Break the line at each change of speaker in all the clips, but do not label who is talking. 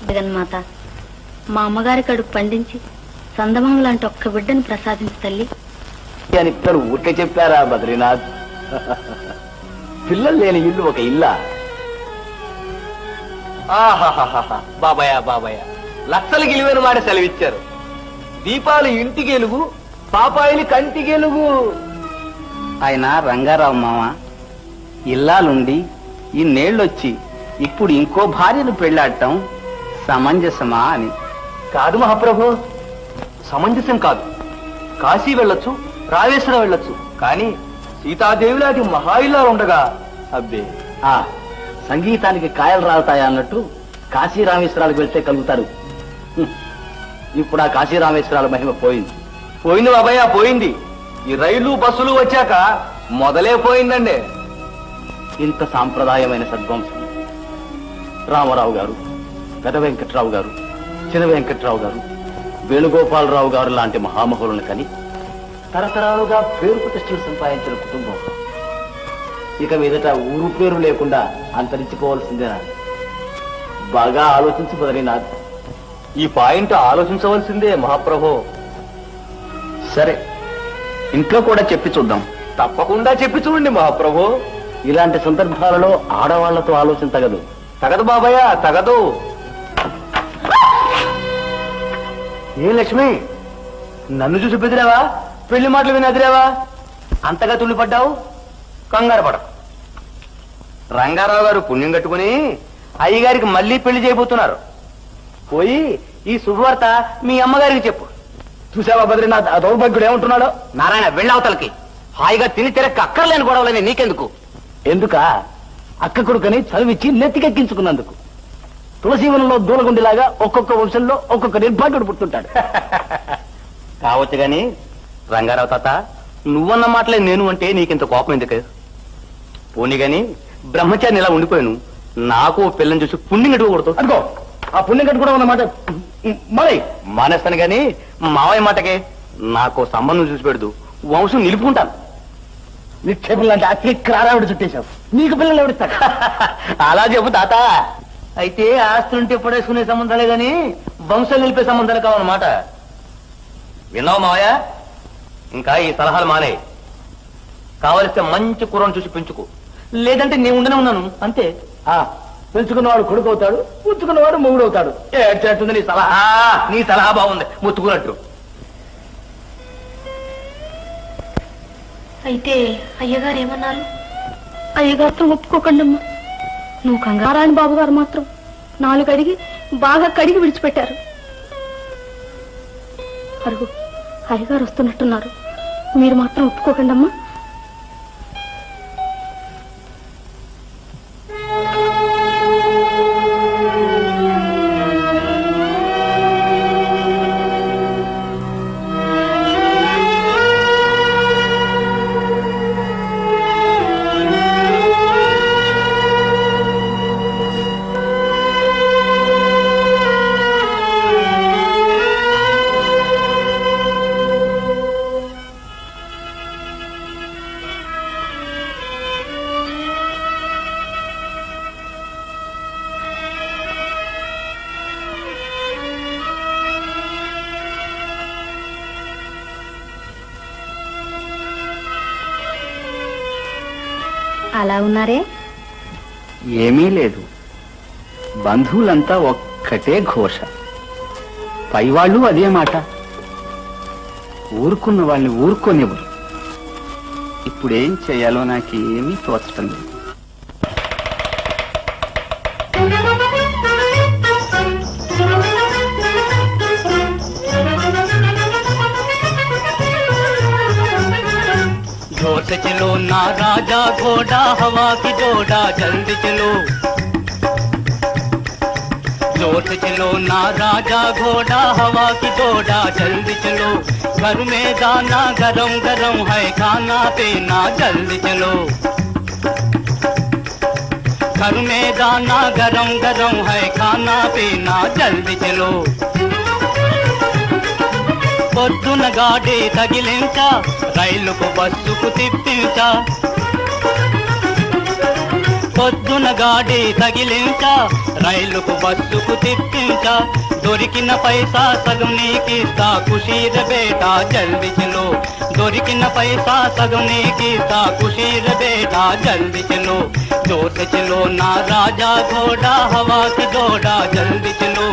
జగన్మాత, మా అమ్మగారి కడుపు పండించి సందమామ లాంటి ఒక్క బిడ్డను ప్రసాదించు తల్లి
అని పిల్లలు ఊరికే చెప్పారా బద్రీనాథ్? పిల్లలు లేని ఇల్లు ఒక ఇల్లా? బాబాయ్ బాబాయ్, లక్షలు గెలివేరు మాట సెలవిచ్చారు. దీపాలు ఇంటికి వెలుగు, పాపాయిలు కంటికి వెలుగు.
ఆయన రంగారావు మామ ఇల్లాలుండి ఇన్నేళ్ళొచ్చి ఇప్పుడు ఇంకో భార్యను పెళ్లాడటం సమంజసమా అని.
కాదు మహాప్రభు, సమంజసం కాదు. కాశీ వెళ్ళొచ్చు, రామేశ్వరం వెళ్ళొచ్చు, కానీ సీతాదేవి లాంటి మహాయిల్లాలు ఉండగా అబ్బే. సంగీతానికి కాయలు రాలుతాయా అన్నట్టు కాశీ రామేశ్వరాలకు వెళ్తే కలుగుతారు. ఇప్పుడు ఆ కాశీ రామేశ్వరాల మహిమ పోయింది. పోయింది బాబాయ్, పోయింది. ఈ రైలు బస్సులు వచ్చాక మొదలే పోయిందండి. ఇంత సాంప్రదాయమైన సద్వంశం రామారావు గారు, పెద వెంకట్రావు గారు, చిన్న వెంకట్రావు గారు, వేణుగోపాలరావు గారు లాంటి మహామహులను కని తరతరాలుగా పేరు ప్రతిష్టలు సంపాదించిన కుటుంబం ఇక మీదట ఊరు పేరు లేకుండా అంతరించుకోవాల్సిందేనా? బాగా ఆలోచించి బద్రీనాథ్. ఈ పాయింట్ ఆలోచించవలసిందే మహాప్రభు.
సరే, ఇంట్లో కూడా చెప్పి చూద్దాం.
తప్పకుండా చెప్పి చూడండి మహాప్రభు. ఇలాంటి సందర్భాలలో ఆడవాళ్లతో ఆలోచించగదు. తగదు బాబాయ్, తగదు. ఏ లక్ష్మి, నన్ను చూసి బెదిరావా? పెళ్లి మాటలు విని ఎదిరావా? అంతగా తుళ్ళిపడ్డావు? కంగారు పడ. రంగారావు గారు పుణ్యం కట్టుకుని అయ్యగారికి మళ్ళీ పెళ్లి చేయబోతున్నారు. పోయి ఈ శుభవార్త మీ అమ్మగారికి చెప్పు. చూసావా బద్రీనాథ్, ఆ దౌర్భాగ్యుడు ఏమంటున్నాడో?
నారాయణ, వెళ్ళవతలకి. హాయిగా తిని తిరక్క అక్కర్లేని గొడవలని నీకెందుకు?
ఎందుకా? అక్క కొడుకని చదివిచ్చి నెత్తికెక్కించుకున్నందుకు. తులసీవనంలో దూలగుండిలాగా ఒక్కొక్క వంశంలో ఒక్కొక్క నిర్భాగ్యుడు పుట్టుంటాడు.
కావచ్చు గాని రంగారావు తాత, నువ్వన్న మాటలే నేను అంటే నీకింత కోపం ఎందుకు? పోనీ గాని బ్రహ్మచారిని ఇలా ఉండిపోయాను, నాకు పిల్లని చూసి పుణ్యం కట్టుకోకూడదు.
అనుకో, ఆ పుణ్యం కట్టుకోవడం అన్నమాట మరి
మానేస్తాను గాని మావయ్య మాటకే నాకు సంబంధం చూసి పెడదు, వంశం నిలుపుకుంటాను.
నిక్షేపం లాంటి అతి క్రారావిడ చుట్టేశావు. నీకు పిల్లలు ఎవరిస్తారు?
అలా చెప్పు తాత. అయితే ఆస్తులుంటే పడేసుకునే సంబంధాలే గాని వంశం నిలిపే సంబంధాలు కావన్నమాట. విన్నావు మావయ్య? ఇంకా ఈ సలహాలు మానే. కావలిస్తే మంచి కూరను చూసి పెంచుకో, లేదంటే నేను ఉండనే ఉన్నాను అంతే.
పెంచుకున్నవాడు కొడుకు అవుతాడు, పుచ్చుకున్నవాడు మొగుడు అవుతాడు. ఏడ్చేస్తుంది నీ సలహా.
నీ సలహా బాగుంది, ముత్తుకున్నట్టు.
అయితే అయ్యగారు ఏమన్నారు? అయ్యగారితో ఒప్పుకోకండమ్మా. నువ్వు కంగారాని బాబు గారు మాత్రం 4 అడిగి బాగా కడిగి విడిచిపెట్టారు. అరుగు, అయ్యగారు వస్తున్నట్టున్నారు. మీరు మాత్రం ఒప్పుకోకండమ్మా. అలా ఉన్నారే?
ఏమీ లేదు, బంధువులంతా ఒక్కటే ఘోష. పైవాళ్ళు అదే మాట. ఊరుకున్న వాళ్ళని ఊరుకోనివ్వరు. ఇప్పుడేం చేయాలో నాకేమీ తోచటం లేదు. जोर से चलो ना राजा घोड़ा, हवा की जोड़ा जल्दी चलो। जोर से चलो ना राजा घोड़ा, हवा की जोड़ा जल्दी चलो। घर में दाना गरम गरम है, खाना पीना जल्दी चलो। घर में दाना गरम गरम है, खाना पीना जल्दी चलो। పొద్దున గాడి తగిలించా, రైలుకు బస్సుకు తిప్పించా. పొద్దున గాడి తగిలించా,
రైలుకు బస్సుకు తిప్పించా దొరికిన పైసా సగం నీకిస్తా కుషీర బేటా జల్ది చలో దొరికిన పైసా సగం నీకిస్తా కుషీర బేటా జల్ది చలో जोर से चलो ना राजा घोड़ा हवा की दौड़ा जल्दी चलो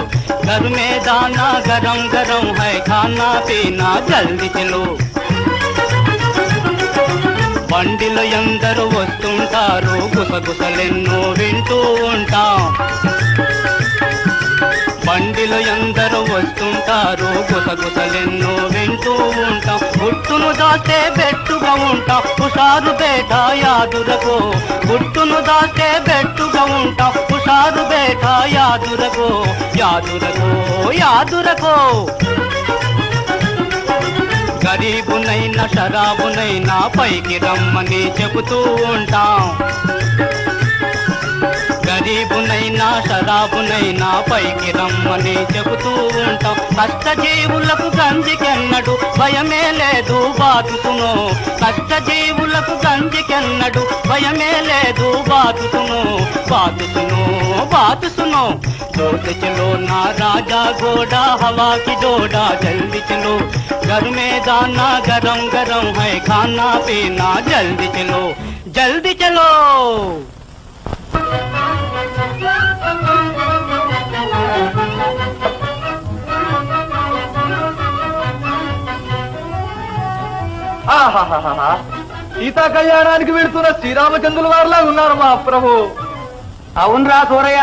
घर में दाना गरम गरम है खाना पीना जल्दी चलो బండిలో ఎందరో వస్తుంటారు గుసగుసలెన్నో వింటూ ఉంటాం బండిలో ఎందరో వస్తుంటారు గుసగుసలెన్నో వింటూ ఉంటాం గుట్టును దాస్తే బెట్టుగా ఉంటాం హుషారు బేట యాదురగో గుట్టును దాస్తే బెట్టుగా ఉంటాం హుషారు బేట యాదురగో యాదురగో యాదురగో గరీబునైనా షరాబునైనా పైకి రమ్మని చెబుతూ ఉంటాం గరీబునైనా షరాబునైనా పైకి రమ్మని చెబుతూ ఉంటాం కష్టజీవులకు గంజికెన్నడు భయమే లేదు బాతుకును కష్టజీవులకు గంజికెన్నడు భయమే లేదు బాతుకును బాతుకును బాతుసును जोर से चलो ना राजा घोड़ा हवा की डोडा जल्दी चलो घर में दाना गरम गरम है खाना पीना जल्दी चलो जल्दी चलो
ఆహాహాహా సీతా కళ్యాణానికి వెళుతున్న శ్రీరామచంద్రుల వారిలా ఉన్నారు మా ప్రభు. అవునరా సూరయ్య,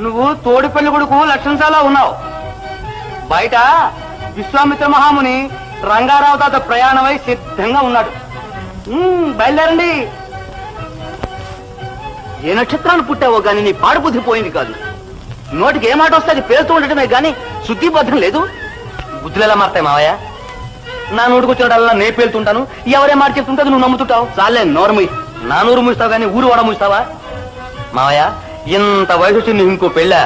నువ్వు తోడిపల్లి కొడుకు లక్షణశాలా ఉన్నావు. బయట విశ్వామిత్ర మహాముని రంగారావు తాత ప్రయాణమై సిద్ధంగా ఉన్నాడు. బయలుదేరండి. ఏ నక్షత్రాలు పుట్టావో గాని నీ పాడుబుద్ధి పోయింది కాదు. నోటికి ఏ మాట వస్తే అది పేరుతూ ఉండటమే గాని శుద్ధిబద్ధం లేదు. బుద్ధులు ఎలా మారుతాయి మావయ్య? నా నోటుకొచ్చినట్లా నే పేలుతుంటాను, ఎవరే మాట చెప్తుంటే నువ్వు నమ్ముతుంటావు. చాలే నోరు మూయి. నా నోరు మూస్తావు గానీ ఊరు వాడ మూస్తావా? మావయ్య, ఇంత వయసు వచ్చి నువ్వు ఇంకో పెళ్ళా?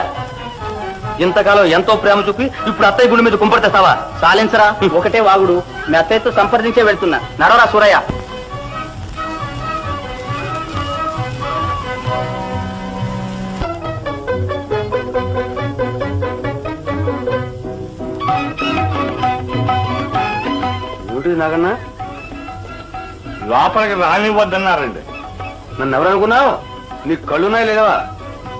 ఇంతకాలం ఎంతో ప్రేమ చూపి ఇప్పుడు అత్తయ్య గుడి మీద కుంపడతావా? సాలించరా, ఒకటే వాగుడు. మీ అత్తయ్యతో సంప్రదించే వెళ్తున్నా. నడవరా సూరయ్య. నాగన్నా,
లోపలికి రానివ్వద్దన్నారండి.
నన్ను ఎవరనుకున్నావు? నీ కళ్ళున్నాయి లేవా?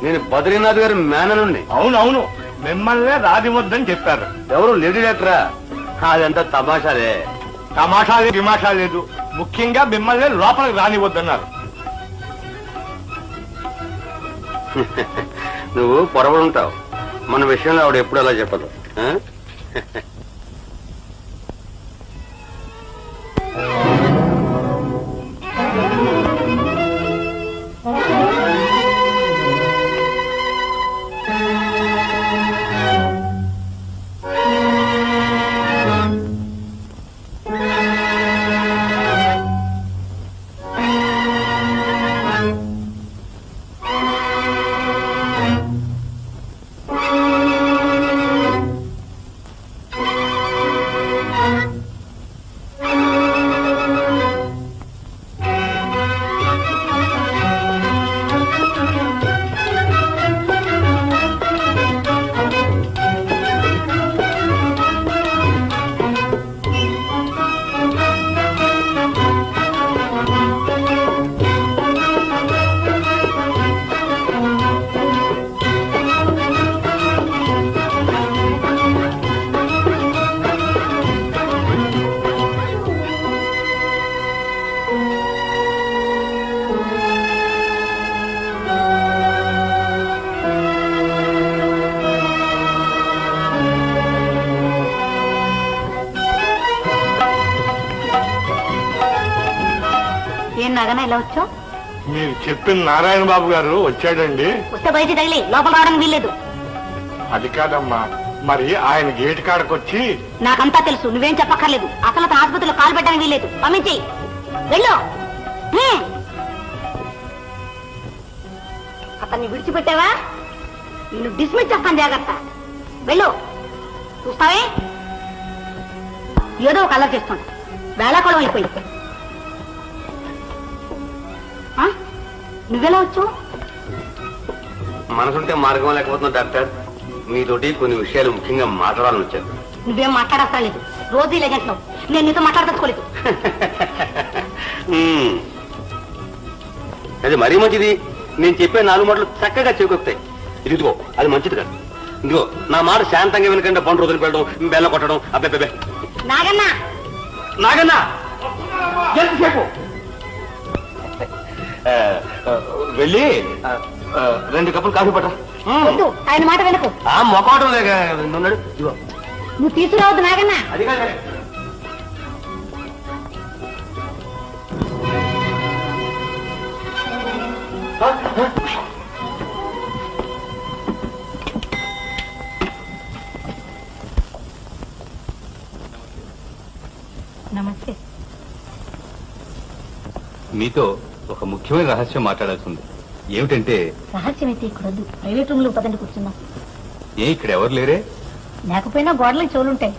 నేను బద్రీనాథ్ గారి మేననుండి.
అవునవును, మిమ్మల్నే రానివ్వద్దని చెప్పారు.
ఎవరు లేడీ డాక్టరా? అదంతా తమాషాలే.
తమాషా విమాషా లేదు, ముఖ్యంగా మిమ్మల్ని లోపలికి రానివ్వద్దన్నారు.
నువ్వు పొరబడుంటావు. మన విషయంలో ఆవిడ ఎప్పుడు అలా చెప్పదు.
నాగనా ఇలా వచ్చావు?
మీరు చెప్పిన నారాయణ బాబు గారు వచ్చాడండి.
వస్తే బయట తగిలి లోపల రావడానికి వీల్లేదు.
అది కాదమ్మా, మరి ఆయన గేటు కాడకొచ్చి.
నాకంతా తెలుసు, నువ్వేం చెప్పక్కర్లేదు. అసలు అతను ఆసుపత్రిలో కాలు పెట్టడానికి వీల్లేదు. పంపించేయి. వెళ్ళు. అతన్ని విడిచిపెట్టావా నిన్ను డిస్మిస్ చేస్తాను, జాగ్రత్త. వెళ్ళు. చూస్తావే ఏదో ఒక అల్లరి చేస్తాను. వేళాకోళం అయిపోయి. నువ్వెలా వచ్చావు?
మనసుంటే మార్గం లేకపోతున్నా డాక్టర్. మీతోటి కొన్ని విషయాలు ముఖ్యంగా మాట్లాడాలని వచ్చాను.
నువ్వేం మాట్లాడక్కర్లేదు, రోజు ఇలాగంటున్నావు. నేను నీతో మాట్లాడదలుచుకోలేదు.
అది మరీ మంచిది. నేను చెప్పే 4 మాటలు చక్కగా చెవుకొస్తాయి. ఇదిగో అది మంచిది కాదు. ఇదిగో నా మాట శాంతంగా వెనకంటే పండు రోజులు పెట్టడం, బెల్ల కొట్టడం. అబ్బే
నాగన్నా
నాగన్నా ఎంతసేపు వెళ్ళి 2 కప్పులు కాఫీ పట్ట.
వద్దు, ఆయన మాట వెనకు.
మొక్కవటం లేక ఉన్నాడు. ఇదిగో
నువ్వు తీసుకురావద్దు నాగన్నా.
అది కాదు.
నమస్తే.
మీతో ఒక ముఖ్యమైన రహస్యం మాట్లాడాల్సి ఉంది. ఏమిటంటే,
రహస్యం అయితే ఇక్కడ వద్దు, ప్రైవేట్ రూమ్ లో పదండి కూర్చున్నాం.
ఇక్కడ ఎవరు లేరే?
లేకపోయినా గోడలకు చెవులుంటాయి.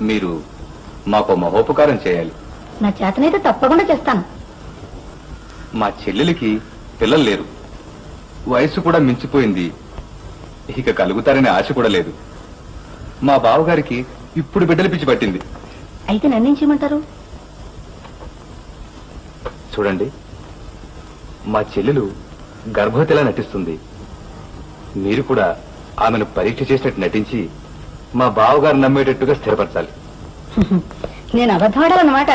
మీరు మాకు మహోపకారం చేయాలి.
నా చేతనైతే తప్పకుండా చేస్తాను.
మా చెల్లెలికి పిల్లలు లేరు, వయసు కూడా మించిపోయింది, ఇక కలుగుతారనే ఆశ కూడా లేదు. మా బావగారికి ఇప్పుడు బిడ్డలు పిచ్చి పట్టింది.
అయితే నన్నేం చేయమంటారు?
చూడండి, మా చెల్లెలు గర్భవతిలా నటిస్తుంది. మీరు కూడా ఆమెను పరీక్ష చేసినట్టు నటించి మా బావగారు నమ్మేటట్టుగా స్థిరపరచాలి.
నేను అబద్ధమాడాలన్నమాట.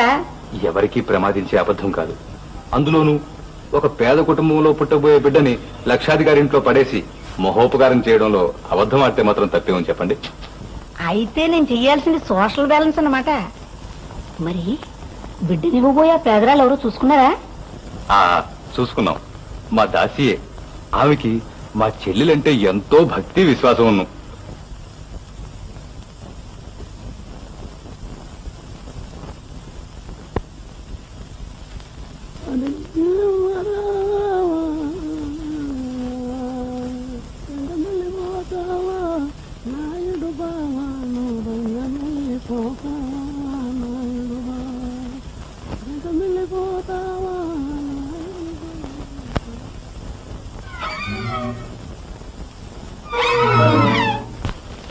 ఎవరికీ ప్రమాదించే అబద్ధం కాదు. అందులోనూ ఒక పేద కుటుంబంలో పుట్టబోయే బిడ్డని లక్షాధికారింట్లో పడేసి మహోపకారం చేయడంలో అబద్ధం ఆడితే మాత్రం తప్పేమని చెప్పండి.
అయితే నేను చెయ్యాల్సింది సోషల్ బ్యాలెన్స్ అన్నమాట. మరి బిడ్డనివ్వబోయే పేదరాలు ఎవరో చూసుకున్నారా?
చూసుకున్నాం. మా దాసియే. ఆమెకి మా చెల్లెలంటే ఎంతో భక్తి విశ్వాసం ఉన్నాం.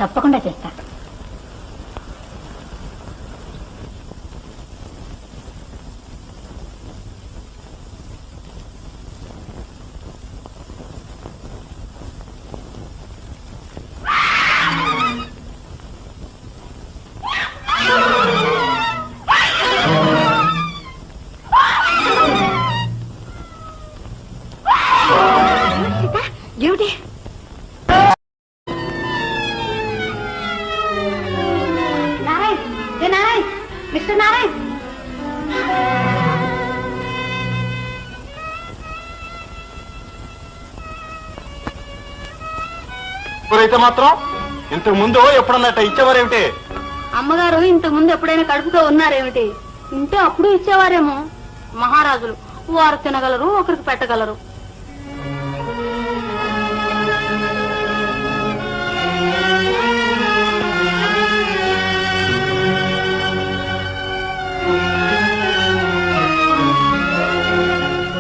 తప్పకుండా చేస్తా. ఏమిటి? నారాయణ్, నారాయణ్, మిస్టర్ నారాయణ్.
ఎవరైతే మాత్రం ఇంతకు ముందు ఎప్పుడన్నట్ట ఇచ్చేవారేమిటి?
అమ్మగారు ఇంతకు ముందు ఎప్పుడైనా కడుపుతో ఉన్నారేమిటి? ఇంటే అప్పుడు ఇచ్చేవారేమో. మహారాజులు వారు తినగలరు, ఒకరికి పెట్టగలరు.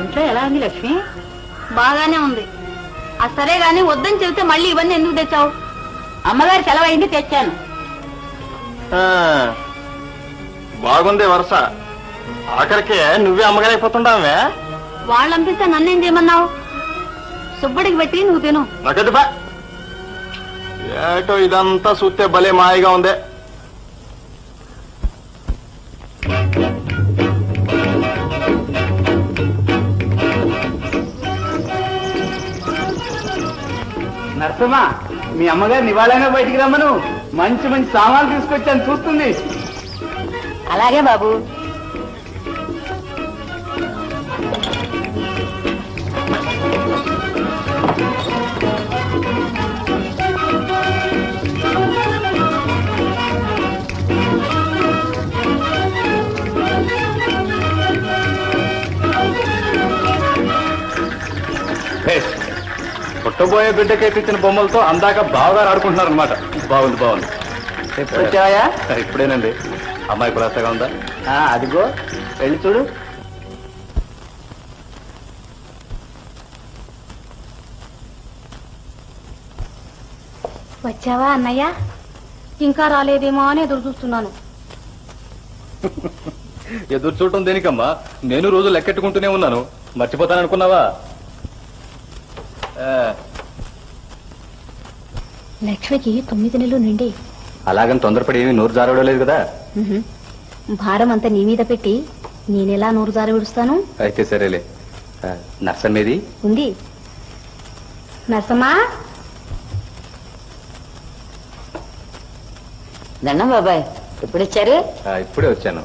ఒంట్లో ఎలా ఉంది లక్ష్మి? బాగానే ఉంది. సరే గాని వద్దని చెబితే మళ్ళీ ఇవన్నీ ఎందుకు తెచ్చావు? అమ్మగారు సెలవైంది తెచ్చాను.
బాగుంది వరుస. ఆఖరికి నువ్వే అమ్మగారైపోతుండవే.
వాళ్ళు పంపిస్తే నన్నేం చేయమన్నావు? సుబ్బడికి పెట్టి నువ్వు తిను.
నాకది బా ఏటో ఇదంతా చూస్తే భలే మాయగా ఉంది.
నర్సమ్మా, మీ అమ్మగారు నివాళంగా బయటికి రమ్మను. మంచి మంచి సామాన్లు తీసుకొచ్చాను, చూస్తుంది.
అలాగే బాబు.
పుట్టబోయే బిడ్డకే తెచ్చిన బొమ్మలతో అందాక బావగారు ఆడుకుంటున్నారు అనమాట. బాగుంది బాగుంది.
వచ్చావా?
ఇప్పుడేనండి. అమ్మాయి కులాసగా ఉందా?
అదిగో వెళ్ళి చూడు.
వచ్చావా అన్నయ్య? ఇంకా రాలేదేమో అని ఎదురు చూస్తున్నాను.
ఎదురు చూడటం దేనికమ్మా? నేను రోజు లెక్కెట్టుకుంటూనే ఉన్నాను. మర్చిపోతాననుకున్నావా?
లక్ష్మికి 9 నెలలు నిండి.
అలాగని తొందరపడి ఏమీ నోరు జారవడం లేదు కదా.
భారం అంతా నీ మీద పెట్టి నేనెలా నోరు జారి విడుస్తాను?
అయితే సరేలే. నర్సమ్మేది
ఉంది. నర్సమ్మా,
దండం బాబాయ్, ఎప్పుడు వచ్చారు?
ఇప్పుడే వచ్చాను.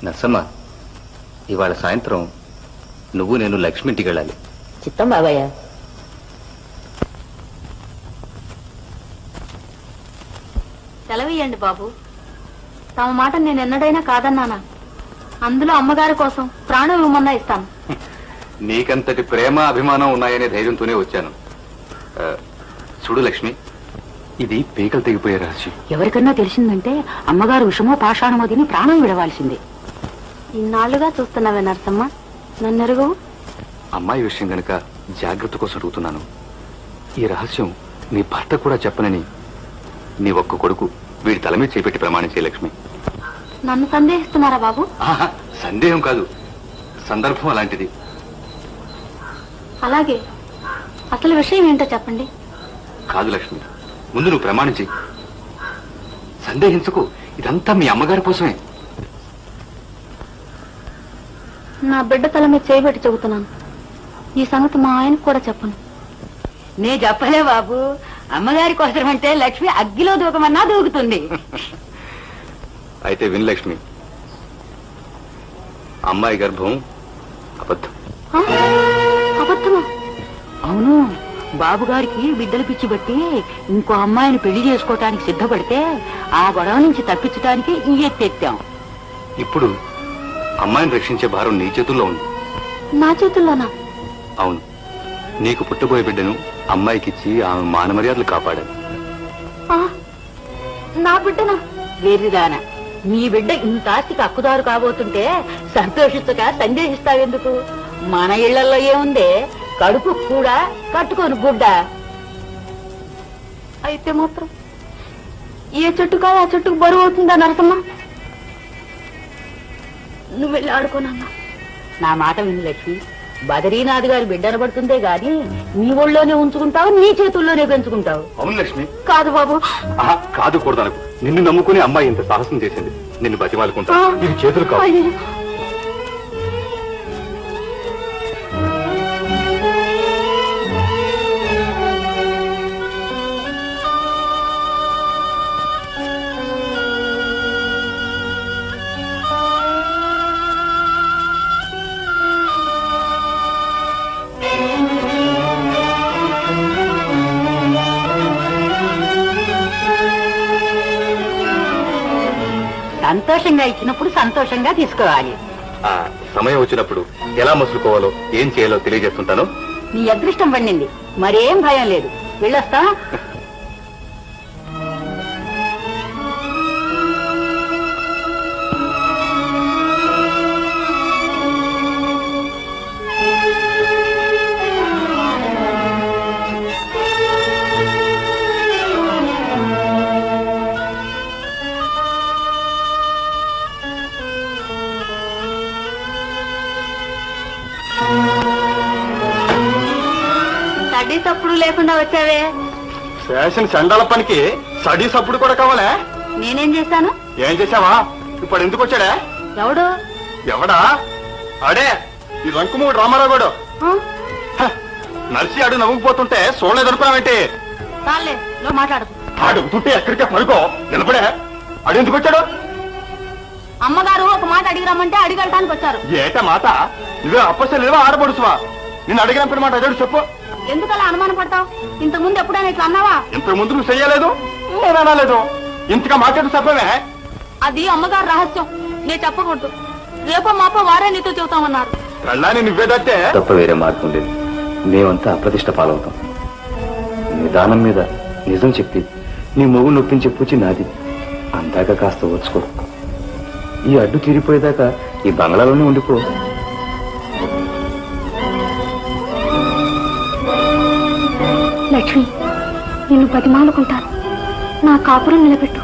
నర్సమ్మ, ఇవాళ సాయంత్రం నువ్వు నేను లక్ష్మి ఇంటికి వెళ్ళాలి.
చిత్తం బాబాయ్.
సెలవియ్యండి బాబు. తమ మాట నేను ఎన్నడైనా కాదన్నానా? అందులో అమ్మగారి కోసం ప్రాణం ఇవ్వమన్నా ఇస్తాను.
నీకంతటి ప్రేమ అభిమానం ఉన్నాయనే ధైర్యంతోనే వచ్చాను. చూడు లక్ష్మి, ఇది పీకలు తెగిపోయే రహస్యం.
ఎవరికన్నా తెలిసిందంటే అమ్మగారు విషమో పాషాణమో తిని ప్రాణం విడవాల్సిందే.
ఇన్నాళ్లుగా చూస్తున్నావే నర్సమ్మ, నన్నెరుగు.
అమ్మాయి విషయం గనక జాగ్రత్త కోసం అడుగుతున్నాను. ఈ రహస్యం నీ భర్త కూడా చెప్పనని నీ ఒక్క కొడుకు వీడి తల మీద చేపెట్టి ప్రమాణం చేయ లక్ష్మి.
నన్ను సందేహిస్తున్నారా బాబు?
సందేహం కాదు, సందర్భం అలాంటిది.
అలాగే, అసలు విషయం ఏంటో చెప్పండి.
కాదు లక్ష్మి, ముందు నువ్వు ప్రమాణం చెయ్యి. సందేహించకు, ఇదంతా మీ అమ్మగారి కోసమే.
నా బిడ్డ తల మీద చేయబెట్టి చెబుతున్నాను. ఈ సంగతి మా ఆయనకు కూడా చెప్పను.
నే చెప్పలే బాబు, అమ్మగారి కోసం అంటే లక్ష్మి అగ్గిలో దూకమన్నా దూకుతుంది.
అయితే విను లక్ష్మి, అమ్మాయి గర్భం అబద్ధం.
అబద్ధమా?
అవును, బాబు గారికి బిడ్డలు పిచ్చి బట్టి ఇంకో అమ్మాయిని పెళ్లి చేసుకోవటానికి సిద్ధపడితే ఆ గొడవ నుంచి తప్పించడానికి ఈ ఎత్తెత్తాం.
ఇప్పుడు అమ్మాయిని రక్షించే భారం నీ చేతుల్లో ఉంది.
నా చేతుల్లోనా?
అవును, నీకు పుట్టబోయే బిడ్డను అమ్మాయికిచ్చి ఆమె మాన మర్యాదలు కాపాడాలి.
నా బిడ్డనా?
వేరిదాన, మీ బిడ్డ ఇంత ఆస్తికి హక్కుదారు కాబోతుంటే సంతోషిస్తగా సందేహిస్తావెందుకు? మన ఇళ్లలో ఏముందే, కడుపు కూడా కట్టుకోను గుడ్డ.
అయితే మాత్రం ఏ చెట్టుకా ఆ చెట్టుకు బరువు అవుతుందా నరసమ్మ? నువ్వు వెళ్ళి ఆడుకోనన్నా.
నా మాట విని లక్ష్మి, బదరీనాథ్ గారి బిడ్డను పడుతుందే గాని నీ ఒళ్ళోనే ఉంచుకుంటావు, నీ చేతుల్లోనే పెంచుకుంటావు.
అవును లక్ష్మి.
కాదు బాబు.
కాదు కూడదనకు. నిన్ను నమ్ముకుని అమ్మాయి ఇంత సాహసం చేసింది. నిన్ను బతిమాలుకుంటా. ఇది చేతులు కావు.
సంతోషంగా ఇచ్చినప్పుడు సంతోషంగా తీసుకోవాలి.
సమయం వచ్చినప్పుడు ఎలా మసులుకోవాలో ఏం చేయాలో తెలియజేస్తుంటాను.
నీ అదృష్టం పండింది, మరేం భయం లేదు. వెళ్ళొస్తా.
తడి తప్పుడు లేకుండా వచ్చావే.
చేసిన చండాల పనికి సడీ సప్పుడు కూడా కావాలా?
నేనేం చేశాను?
ఏం చేసావా? ఇప్పుడు ఎందుకు వచ్చాడా?
ఎవడు?
ఎవడా? అడే ఈ రంకుమూడు రామారావు గడు. నర్సి అడు నవ్వుకుపోతుంటే చూడలేదనుకున్నావేంటి?
చాలే, నువ్వు మాట్లాడదు.
అడుగుతుంటే ఎక్కడికే పడుకో, నిలబడే. అడు ఎందుకు వచ్చాడు?
అమ్మగారు ఒక మాట అడిగి రమ్మంటే అడిగి వెళ్ళడానికి వచ్చారు.
ఏట మాట? నువ్వే అప్పసలేవా ఆడపడుచువా? నిన్ను అడిగిన మాట అదేడు చెప్పు.
ఎందుకలా అనుమానం పడతావు? ఇంతకు ముందు ఎప్పుడైనా ఇట్లా అన్నావా?
ఇంతకు ముందు నువ్వు చెయ్యలేదు, నేను అనలేదు. ఇంతగా మాట్లాడు చెప్పవే.
అది అమ్మగారు రహస్యం, నేను చెప్పకూడదు. రేపో మాపో వారే నీతో చెబుతామన్నారు.
కళ్ళాని నువ్వేదట్టే
తప్ప వేరే మార్గం లేదు. మేమంతా అప్రతిష్ట పాలవుతాం. నిదానం మీద నిజం చెప్పి నీ మొగు నొప్పించే పూచి నాది. అందాక కాస్త వచ్చుకో. ఈ అడ్డు తీరిపోయేదాకా ఈ బంగ్లాలోనే ఉండిపో.
లక్ష్మి, నిన్ను బతిమాలుకుంటాను. నా కాపురం నిలబెట్టు.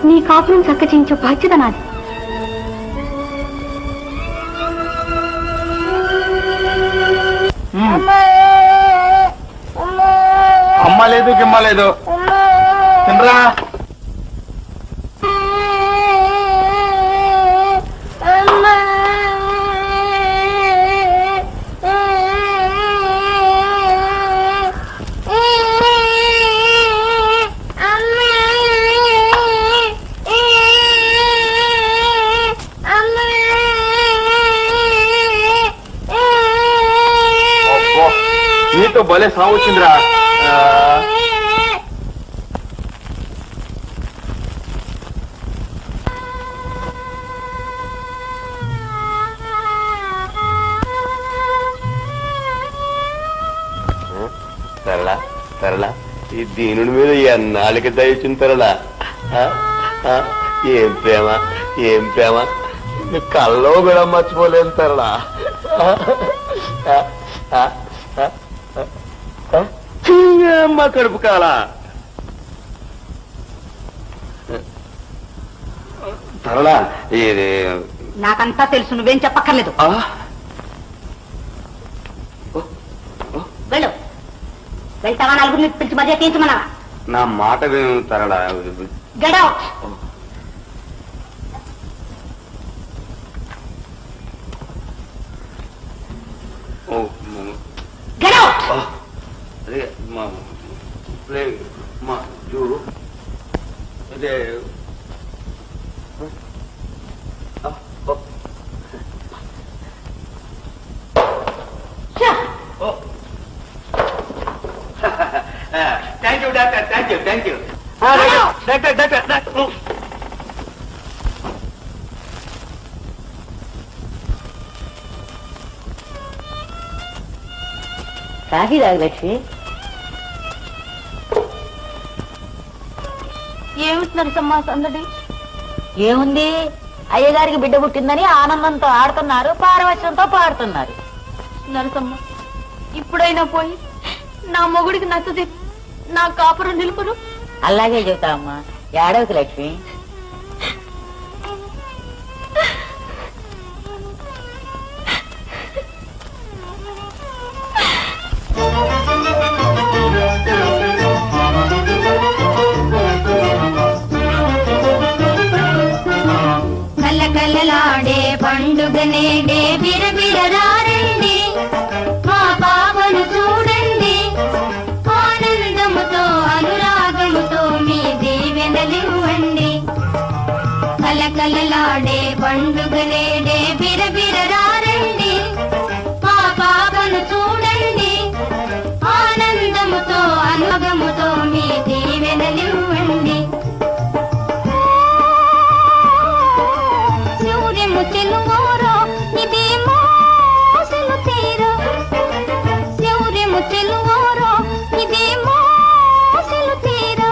నీ కాపురం చక్కచించే బాధ్యత నాది.
అమ్మ లేదు గిమ్మ లేదు తినరా. నీతో భలే సాగు వచ్చిందిరా.
సరళ సరళ, ఈ దీనుడి మీద ఎన్నాళ్ళకి దయచిన తరలా. ఏం ప్రేమ ఏం ప్రేమ, నీ కల్లో కూడా మర్చిపోలేను తరలా. అమ్మ కడుపు కాలా. తరలా ఇది
నాకంతా తెలుసు, నువ్వేం చెప్పక్కర్లేదు. వెళ్ళు. వెళ్తావా? నలుగురిని పిలిచి మధ్య తీయించమన్నా.
నా మాట విను తరలా.
Get out. Get out.
అదే చూడు అదే thank you doctor, thank you thank you doctor doctor doctor.
Coffee తాగు లక్ష్మి.
ఏమిటి నరసమ్మ సందడి?
ఏముంది, అయ్యగారికి బిడ్డ పుట్టిందని ఆనందంతో ఆడుతున్నారు, పారవశ్యంతో పాడుతున్నారు.
నరసమ్మ, ఇప్పుడైనా పోయి నా మొగుడికి నచ్చ నా కాపురం నిలుపును.
అలాగే చెబుతామ్మా, ఏడవకి లక్ష్మి.
కలకలలాడే పండుగ నేడే బిరబిరరారండి, మా బాబను చూడండి. ఆనందముతో అనురాగముతో మీ దీవెనలివ్వండి. కలకలలాడే పండుగ నేడే బిరబిరరారండి, మా బాబను చూడండి. ఆనందముతో అనురాగముతో మీ దీవెనలివ్వండి. శౌర్యము చెలువారో ఇదేమో అసలు తీరా, శౌర్యము చెలువారో ఇదేమో అసలు తీరా.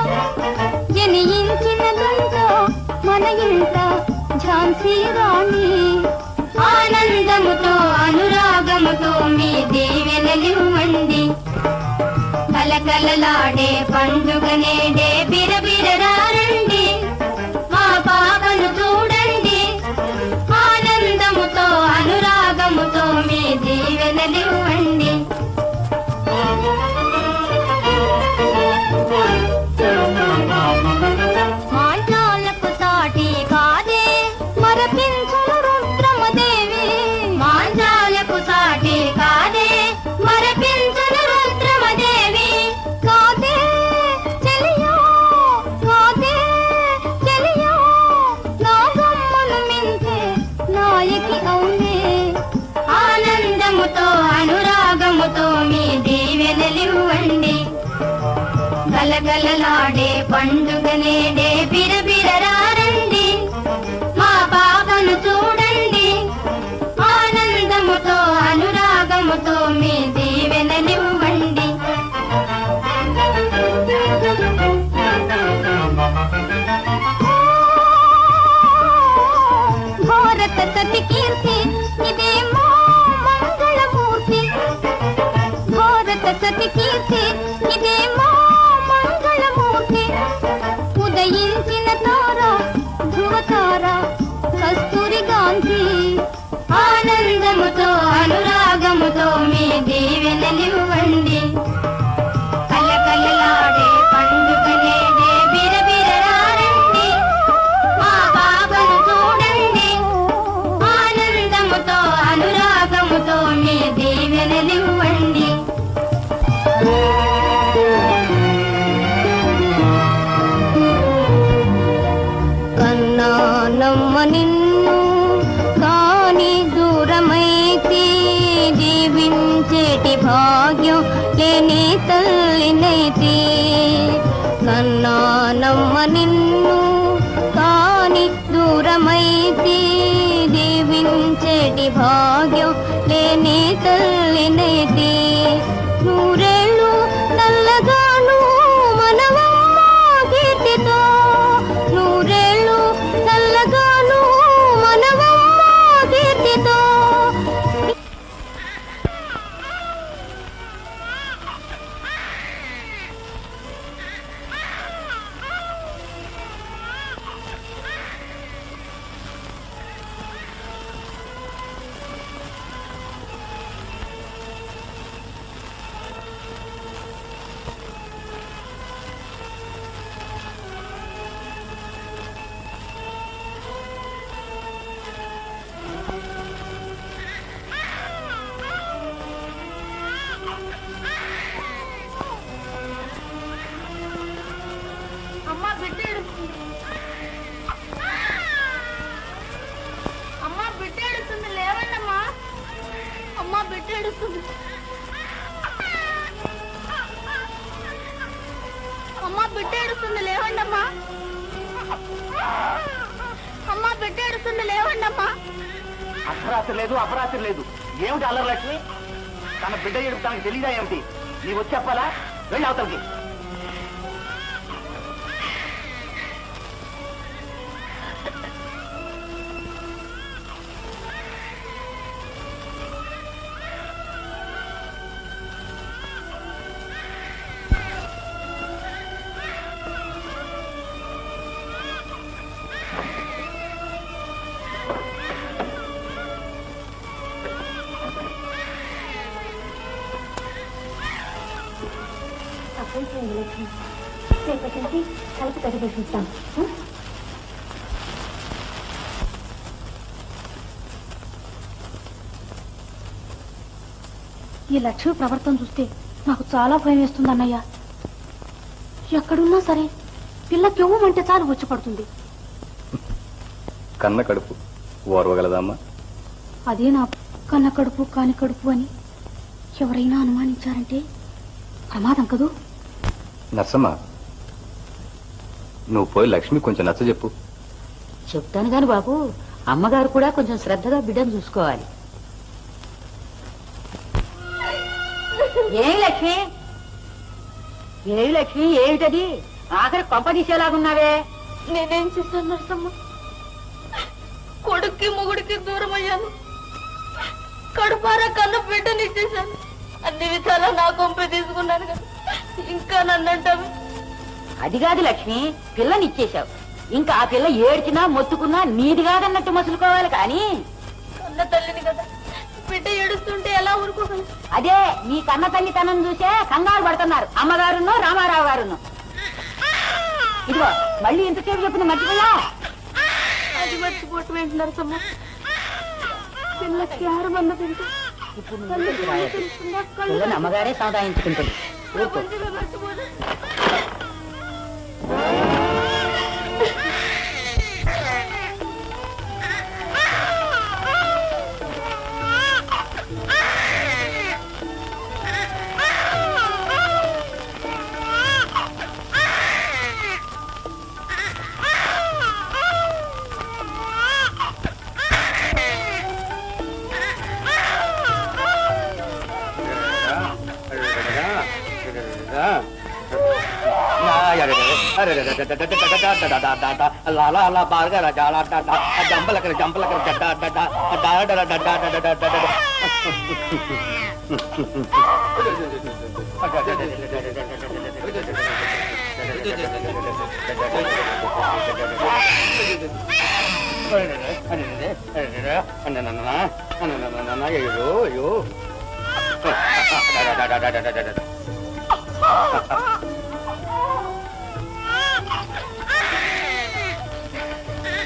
జనించినదంతా మన ఇంట ఝాన్సీ రాణి. ఆనందముతో అనురాగముతో మీ దీవెనలివ్వండి. కలకలలాడే పండుగ నేడే బిరబిరరారండి, మా పాపను చూడండి. ఆనందముతో అనురాగముతో మీ దీవెనలివ్వండి. మాంచాలకు సాటి కాదే మరపించును రుద్రమదేవి. మాంచాలకు సాటి కాదే మరపించును రుద్రమదేవి. కాదే చెలియో కాదే చెలియో, నా గమ్మను మించే నాయకి అవునే. ఆనందముతో అనురాగముతో మీ దీవెనలివ్వండి. గలగలలాడే పండుగ నేడే బిరబిరరారండి, మా బాబను చూడండి. సరస్వతి కీర్తి ఇదేమో మంగళమూర్తి ఉదయించిన తార ధ్రువతార కస్తూరి గాంధీ ఆనందముతో అనురాగముతో మీ దీవెనలివ్వండి కలకలలాడే పండుగ నేడే బిరబిరరారండి మా బాబను చూడండి ఆనందముతో అనురాగముతో మీ దీవెనలివ్వండి కన్నానమ్మ నిన్ను కాని దూరమైతే జీవించేటి భాగ్యం లేని తల్లినైతే కన్నానమ్మ నిన్ను కాని దూరమైతే జీవించేటి భాగ్యం లేని తల్లినైతే నూరేళ్ళు నల్లగాను మనవమ్మ కీర్తితో నూరేళ్ళు నల్లగాను మనవమ్మ కీర్తితో
అమ్మా బిడ్డ ఏడుస్తుంది అమ్మా బిడ్డ ఏడుస్తుంది లేవండి అమ్మా అమ్మా బిడ్డ ఏడుస్తుంది అమ్మా బిడ్డ ఏడుస్తుంది లేవండి అమ్మా అమ్మా బిడ్డ ఏడుస్తుంది లేవండి అమ్మా
అర్ధరాత్రి లేదు అపరాత్రి లేదు ఏమిటి అల్లరి లక్ష్మి తన బిడ్డ ఏడుపు తనకు తెలియదా ఏమిటి నీవు వచ్చి చెప్పాలా వెళ్ళి అవతలకి
రేపటి నుంచి కలిపి తగ్గిస్తాం ఈ లక్ష్మి ప్రవర్తన చూస్తే నాకు చాలా భయం వేస్తుంది అన్నయ్య ఎక్కడున్నా సరే పిల్లకి ఇవ్వమంటే చాలు వచ్చి పడుతుంది
కన్న కడుపు ఓర్వగలదమ్మా?
అదే నా కన్న కడుపు కాని కడుపు అని ఎవరైనా అనుమానించారంటే ప్రమాదం కదూ.
నర్సమ్మ, నువ్వు పోయి లక్ష్మి కొంచెం నచ్చ చెప్పు.
చెప్తాను గాని బాబు, అమ్మగారు కూడా కొంచెం శ్రద్ధగా బిడ్డను చూసుకోవాలి. ఏమి లక్ష్మి, ఏమి లక్ష్మి, ఏమిటది ఆఖరి కొంప తీసేలాగున్నావే?
నేనేం చేశాను నరసమ్మ? కొడుక్కి మొగుడికి దూరం అయ్యాను, కడుపారా కన్న బిడ్డనిచ్చేశాను, అన్ని విధాలా నా కొంపే తీసుకున్నాను కదా, ఇంకా నన్నంటావు?
అది కాదు లక్ష్మి, పిల్లనిచ్చేశావు, ఇంకా ఆ పిల్ల ఏడ్చినా మొత్తుకున్నా నీది కాదన్నట్టు మసులుకోవాలి. కానీ
కన్న తల్లిని కదా, బిడ్డ ఏడుస్తుంటే ఎలా ఊరుకోగలను?
అదే నీ కన్న తల్లితనం చూసే కంగారు పడుతున్నారు అమ్మగారును రామారావు గారును. ఇదిగో మళ్ళీ ఎంతసేపు చెప్పింది మర్చిపోయా?
అది మర్చిపోవటం ఏంటి నరసమ్మ? పిల్లకి ఆరు మంది తింటే
ఇప్పుడు పిల్లని అమ్మగారే సముదాయించుకుంటుంది.
మర్చిపోదు.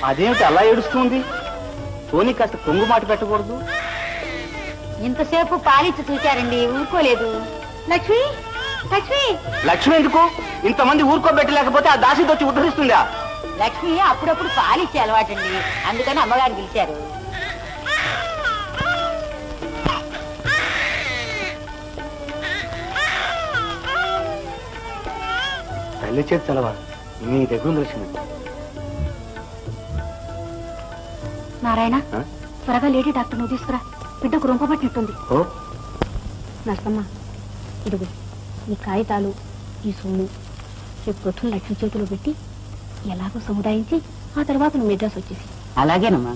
అదేమిటి అలా ఏడుస్తుంది? సోని కాస్త కొంగు మాట పెట్టకూడదు?
ఇంతసేపు పాలిచ్చి చూశారండి, ఊరుకోలేదు. లక్ష్మి, లక్ష్మి,
లక్ష్మి ఎందుకు? ఇంతమంది ఊరుకోబెట్టలేకపోతే ఆ దాసితో వచ్చి ఉద్ధరిస్తుందా?
లక్ష్మి అప్పుడప్పుడు పాలిచ్చే అలవాటండి, అందుకని అమ్మగారు పిలిచారు.
తల్లి చేతి చలవా నీ దగ్గర లక్ష్మి.
నారాయణ, త్వరగా లేడీ డాక్టర్ నువ్వు తీసుకురా, బిడ్డకు రొంపబట్టినట్టుంది. నర్సమ్మ, ఇదిగో ఈ కాగితాలు, ఈ సొమ్ము రేపు పొద్దున్న లక్ష్మి చేతిలో పెట్టి ఎలాగో సముదాయించి ఆ తర్వాత నువ్వు మెడ్రాస్ వచ్చేసి.
అలాగేనమ్మా.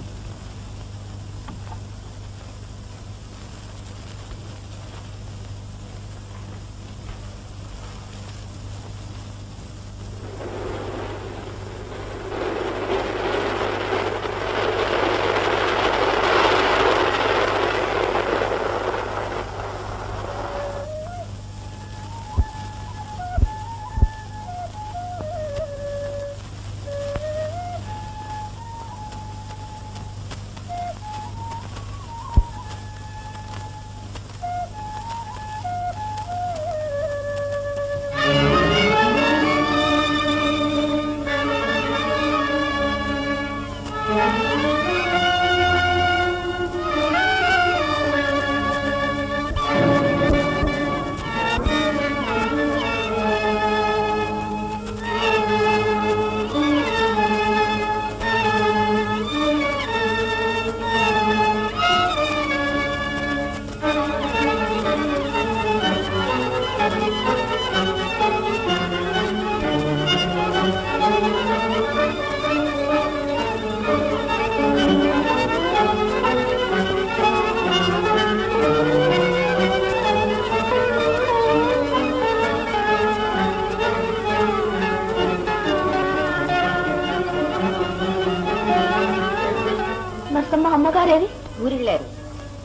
నర్సమ్మ, అమ్మగారేది?
ఊరిళ్ళారు.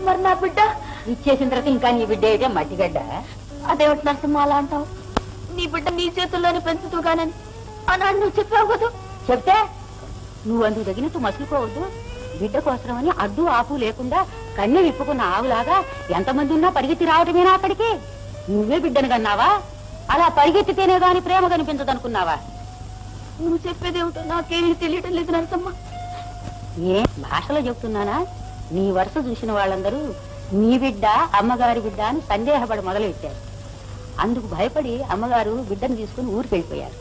మరి నా బిడ్డ
ఇచ్చేసిన తర్వాత ఇంకా నీ బిడ్డ ఏమిటే మట్టిగడ్డ?
అదేమిటి నర్సమ్మ అలా అంటావు? నీ బిడ్డ నీ చేతుల్లోనే పెంచుతూగానని అన్నాడు నువ్వు చెప్పావు కదా.
చెప్తే నువ్వు అందుకు తగినట్టు మసులుకోవద్దు. బిడ్డ కోసమని అడ్డు ఆపు లేకుండా కన్నె విప్పుకున్న ఆవులాగా ఎంతమంది ఉన్నా పరిగెత్తి రావటమేనా అక్కడికి? నువ్వే బిడ్డను కన్నావా? అలా పరిగెత్తితేనే గాని ప్రేమ కనిపించదనుకున్నావా?
నువ్వు చెప్పేదేమిటో నాకేమీ తెలియటం లేదు నరసమ్మ.
ఏ భాషలో చెప్తున్నానా? నీ వరుస చూసిన వాళ్ళందరూ నీ బిడ్డ అమ్మగారి బిడ్డ అని సందేహపడి మొదలెట్టారు. అందుకు భయపడి అమ్మగారు బిడ్డను తీసుకుని ఊరికి వెళ్ళిపోయారు.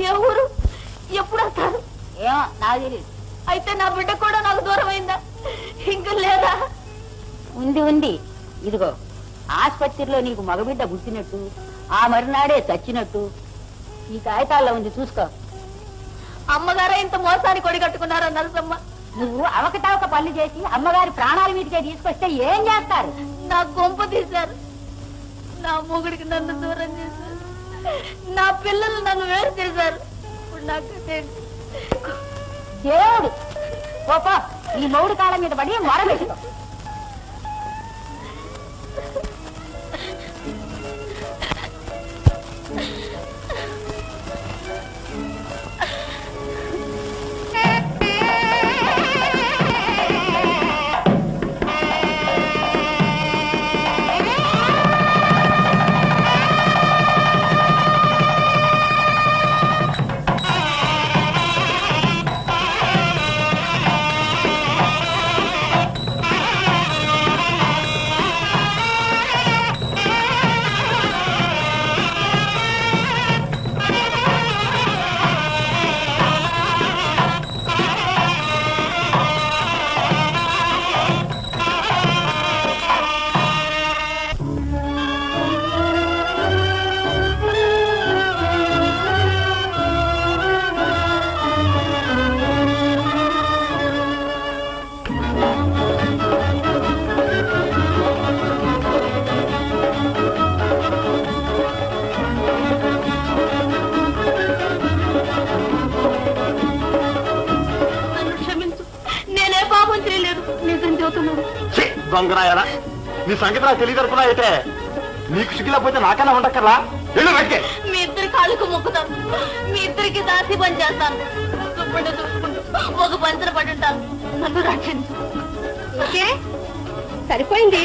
ఏ ఊరు? ఎప్పుడు వస్తారు?
ఏమో నాకు తెలియదు.
అయితే నా బిడ్డ కూడా నాకు దూరం అయిందా? ఇంకా లేదా?
ఉంది ఉంది. ఇదిగో ఆసుపత్రిలో నీకు మగబిడ్డ పుట్టినట్టు, ఆ మరునాడే చచ్చినట్టు ఈ కాగితాల్లో ఉంది, చూసుకో.
అమ్మగారే ఇంత మోసాన్ని కొడిగట్టుకున్నారా నరసమ్మ?
నువ్వు అవకతవక పనులు చేసి అమ్మగారి ప్రాణాల మీదకే తీసుకొస్తే ఏం చేస్తారు?
నా గొంప తీశారు, నా మొగుడికి నన్ను దూరం చేశారు, నా పిల్లలు నన్ను వేరు చేశారు. ఇప్పుడు నాకు
దేవుడు ఓపో ఈ మౌడి కాళ్ళ మీద పడి మొరబెట్టుకో.
దొంగరాయనా నీ సంగతి నాకు తెలియదనుకున్నా అయితే నీకు సిగ్గులేకపోతే నాకన్నా ఉండక్కర్లా వెళ్ళు వెక్కే.
మీ ఇద్దరి కాళ్ళకు మొక్కుతాను, మీ ఇద్దరికి దాసి పని చేస్తాను, దుప్పటి చూసుకుంటూ ఒక పంచన పడి ఉంటాను. నన్ను రక్షించు.
సరిపోయింది.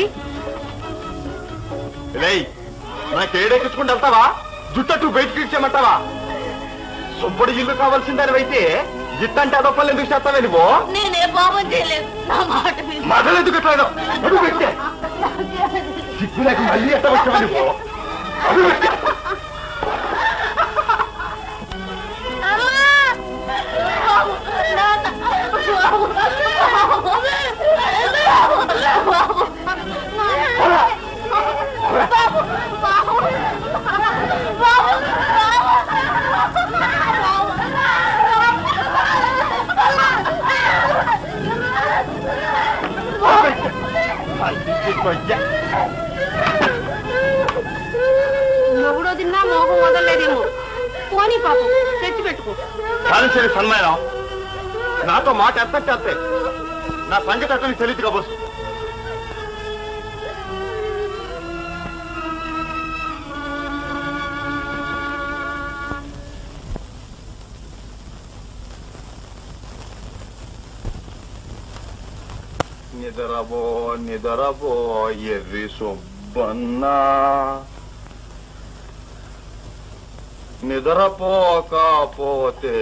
నాకేడెక్కించుకుంటూ వెళ్తావా? జుట్టట్టు బయటకి ఇచ్చేయమంటావా? సుబ్బడి ఇల్లు కావాల్సిందానివైతే జిట్టంటే అదో పనులు ఎందుకు చేస్తావే నువ్వు?
నేనే పాపం చేయలేదు, నా మాట
మదలు ఎందుకు ఎట్లేదు? అడుగు పెట్టే. సిగ్గు లేక మళ్ళీ ఎట్ట వచ్చావా నువ్వు? అడుగు పెట్టే.
మొగుడు తిన్నా మోహం వదలలేదేమో. పోనీ పాపం తెచ్చి పెట్టుకో.
కానీ సరే సన్మానం నాతో మాట ఎత్తే నా సంగతి అతనికి తెలియదు కాబోసు. నిదరబో నిదరబో ఎర్రి సుబ్బన్నా, నిద్రపోకపోతే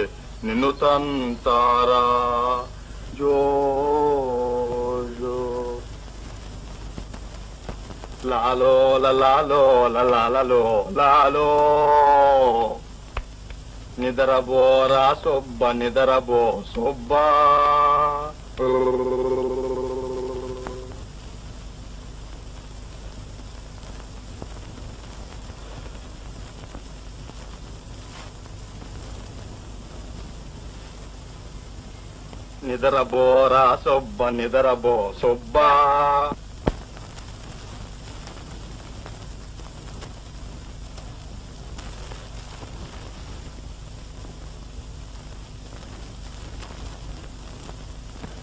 నిన్ను తంతారా జో లాలో లాలో లాలలో లాలో. నిద్రబోరా సుబ్బ నిద్రబో సుబ్బా. నిద్రబోరా సుబ్బ నిద్రబో సుబ్బా.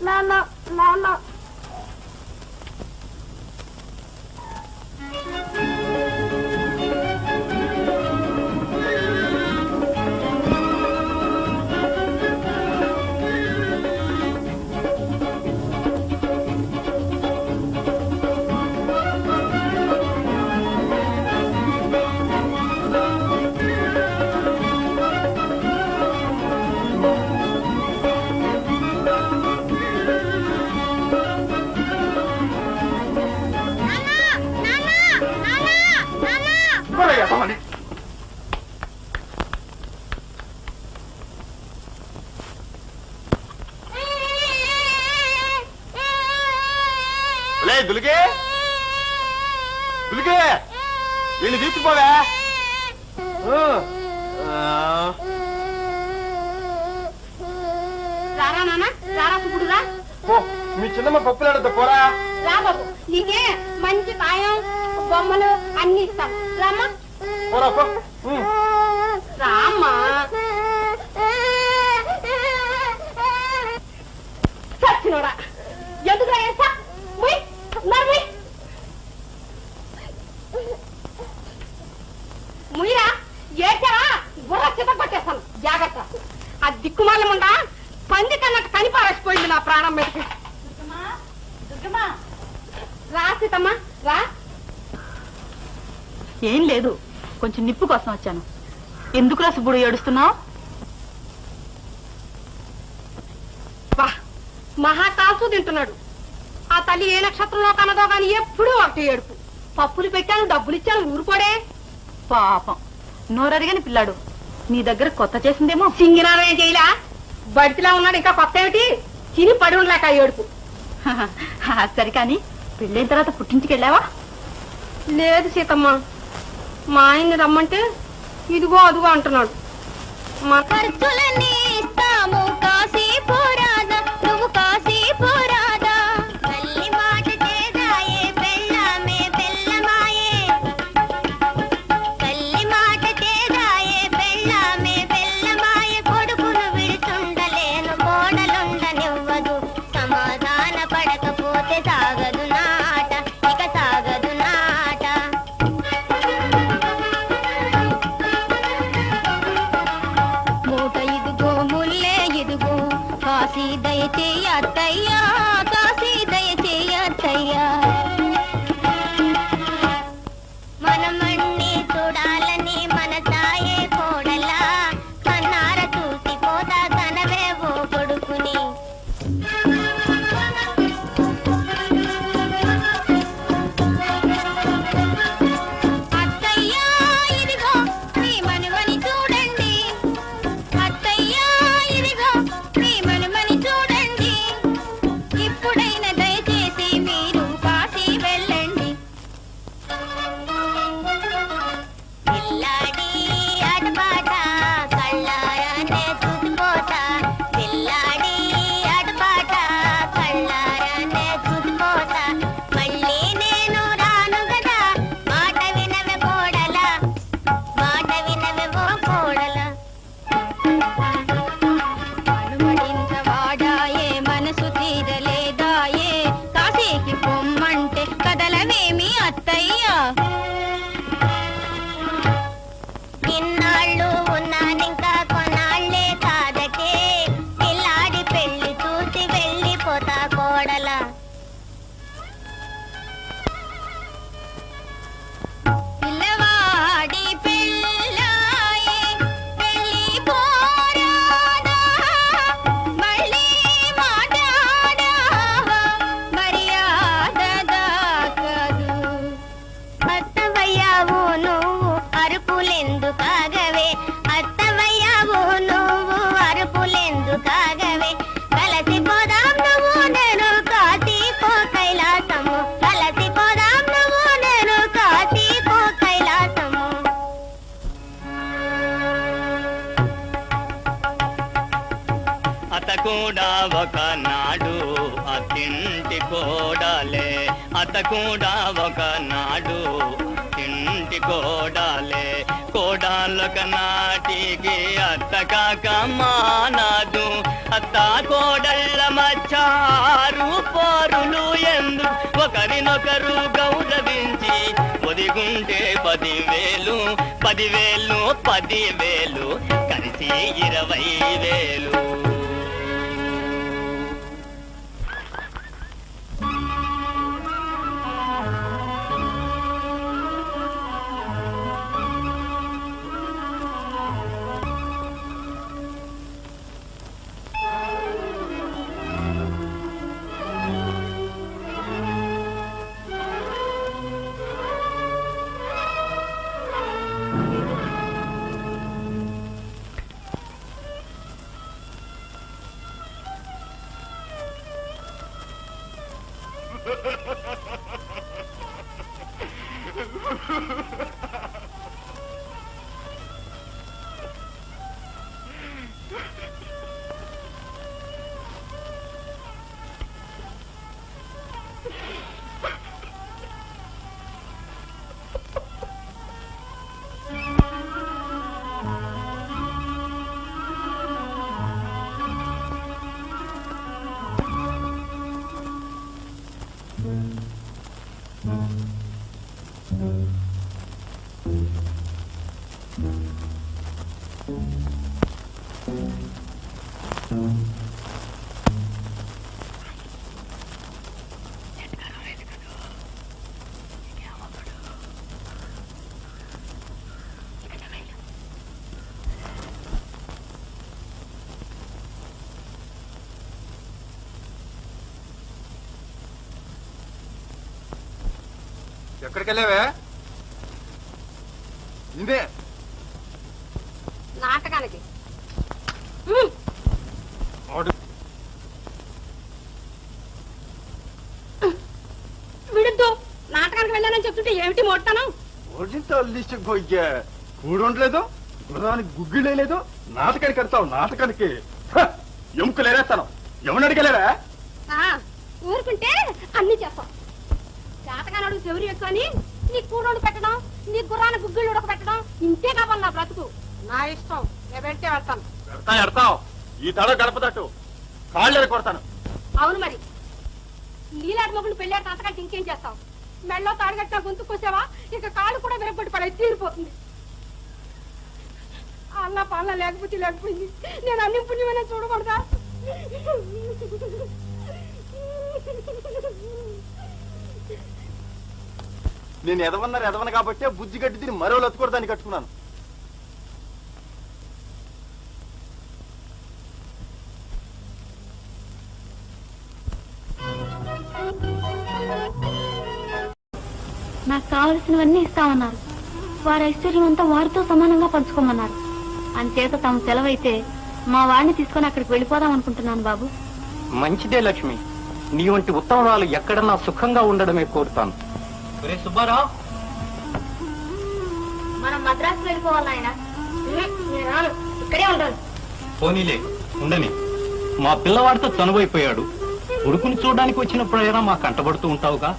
నాన్న నాన్న దులిగే దులిగే వీళ్ళు తీసుకుపోవా? రారా నాన్న, రారా ఇప్పుడు రా.
మీ చిన్నమ్మ పప్పులాడద్దు పోరా.
రా బాబు, నీకే మంచి కాయం బొమ్మలు అన్ని ఇస్తాను. రామ్మా
పోరా పో.
రామ్మా. సచ్చినోడా ఎందుకు రాయేసా? ముయిరా ఏడ్చావా? బుర్ర చిత పట్టేస్తాను, జాగ్రత్త. ఆ దిక్కుమాలముండా పంది కన్నట్టు కనిపారేసిపోయింది నా ప్రాణం మీదకి. రా సీతమ్మా రా.
ఏం లేదు, కొంచెం నిప్పు కోసం వచ్చాను. ఎందుకురా సుబ్బుడు ఏడుస్తున్నావు?
మహాకాసు తింటున్నాడు. ఆ తల్లి ఏ నక్షత్రంలో కనదో గాని ఎప్పుడూ ఒకటి ఏడుపు. పప్పులు పెట్టాను, డబ్బులు ఇచ్చాను, ఊరుకోడే.
పాపం నోరరిగని పిల్లాడు. నీ దగ్గర కొత్త చేసిందేమో.
సింగినారం చేయలా, బడితిలా ఉన్నాడు. ఇంకా కొత్త ఏమిటి? తిని పడి ఉండలేక ఏడుపు.
సరి కాని పెళ్ళైన తర్వాత పుట్టింటికి వెళ్ళావా?
లేదు సీతమ్మ, మా ఆయన్ని రమ్మంటే ఇదిగో అదిగో అంటున్నాడు.
ఖర్చులన్నీ ఇస్తాము, కాశీ పోరాదా, నువ్వు కాశీ పోరాదా. తల్లి మాట చేదాయే, బెల్లమే బెల్లమాయే. తల్లి మాట చేదాయే, బెల్లమే బెల్లమాయే. కొడుకును విడుచుండలేను, కోడలుండనివ్వదు, సమాధాన పడకపోతే సాగదు నా దయచేయ అత్తయ్యా కాశీ దయచేయ అత్తయ్యా మనమన్ని చూడాలని మన తాయే కోడలా కన్నార చూసిపోతా కనవేవో కొడుకుని అత్తయ్యా ఇదిగో మీ మనవని చూడండి అత్తయ్యా ఇదిగో మీ మనవని చూడండి ఇప్పుడైనా దయచేసి మీరు కాశీ వెళ్ళండి పిల్లాడి ఆటపాట కళ్ళారానే చూసిపోతా పిల్లాడి ఆటపాట కళ్ళారానే చూసిపోతా మళ్ళీ నేను రాను గదా మాట వినవే కోడలా మాట వినవే ఓ కోడలా అనుమడింత వాడాయే మనసు తీరలేదాయే కాశీకి పొమ్మంటే కదలవేమి అత్తయ్యా ఇన్నాళ్ళు ఉన్నానింకా కొన్నాళ్లే కాదటే పిల్లాడి పెళ్లి చూసి వెళ్ళిపోతా కోడలా పిల్లవాడి పెళ్ళాయే వెళ్ళిపోరాదా మళ్ళీ మాట్లాడావా మర్యాద దాకదు అత్తవయ్యావు నువ్వు అరుపులెందు కాగవే అత్తవయ్యావు నువ్వు అరుపులెందు కాగవే కలసిపోదాం నువ్వు నేను కాశీకో కైలాసము కలసిపోదాం నువ్వు నేను కాశీకో కైలాసము
అత కూడా ఒకనాడు అతింటి కోడాలే అత కూడా ఒకనాడు అతింటి కోడాలే కోడాలొక నాటికి అత్త కాక మానాదు అత్త కోడళ్ళ మచ్చారు పోరులు ఎందు ఒకరినొకరు గౌరవించి ఒదిగుంటే 10,000 10,000 10,000 కలిసి 20,000
ఎక్కడికి వెళ్ళావే ఇందే
నాటకానికి విడుద్దు నాటకానికి వెళ్ళానని చెప్తుంటే ఏమిటి మొట్టాను
పోయ్యా కూడు ఉండలేదు గుర్రానికి గుగ్గిలే లేదు నాటకానికి వెళ్తావు నాటకానికి ఎముకలు ఏరేస్తాను ఎవరిని అడిగలేవా
ఊరుకుంటే అన్ని చేస్తాం చేతగానడు చెవురు ఎక్కువని నీ కూడోడు పెట్టడం నీ గుర్రాన్ని గుగ్గిళ్ళు ఉడక పెట్టడం ఇంతే కావాలి నా బ్రతుకు నా ఇష్టం నేను పెడితే వెళ్తాను
ఎడతావు ఈ తడ గడపదట్టు కాళ్ళు కొడతాను
అవును మరి నీలాంటి మొగుడు పెళ్ళాక అంతకంటే ఇంకేం చేస్తావు మెళ్ళో తాడుగట్టిన గొంతు కోసావా ఇక కాళ్ళు కూడా విరగొట్టి పడే తీరిపోతుంది అన్న పాలన లేకపోతే లేకపోయింది నేను అన్ని పుణ్యమైనా చూడకూడదా
నేను ఎదవను కాబట్టి బుజ్జి గడ్డి తిని మరో లతుకోడు దాన్ని కట్టుకున్నాను.
నాకు కావలసినవన్నీ ఇస్తామన్నారు. వారి ఐశ్వర్యం అంతా వారితో సమానంగా పంచుకోమన్నారు. అంచేత తమ సెలవైతే మా వాడిని తీసుకొని అక్కడికి వెళ్ళిపోదాం అనుకుంటున్నాను బాబు.
మంచిదే లక్ష్మి, నీ వంటి ఉత్తమరాలు ఎక్కడన్నా సుఖంగా ఉండడమే కోరుతాను. సుబ్బారావు,
మనం మద్రాసు వెళ్ళిపోవాలి ఆయన. ఇక్కడే ఉంటాను.
పోనీలే, ఉండని. మా పిల్లవాడితో చనువైపోయాడు. కొడుకుని చూడడానికి వచ్చినప్పుడైనా మా కంటబడుతూ ఉంటావుగా.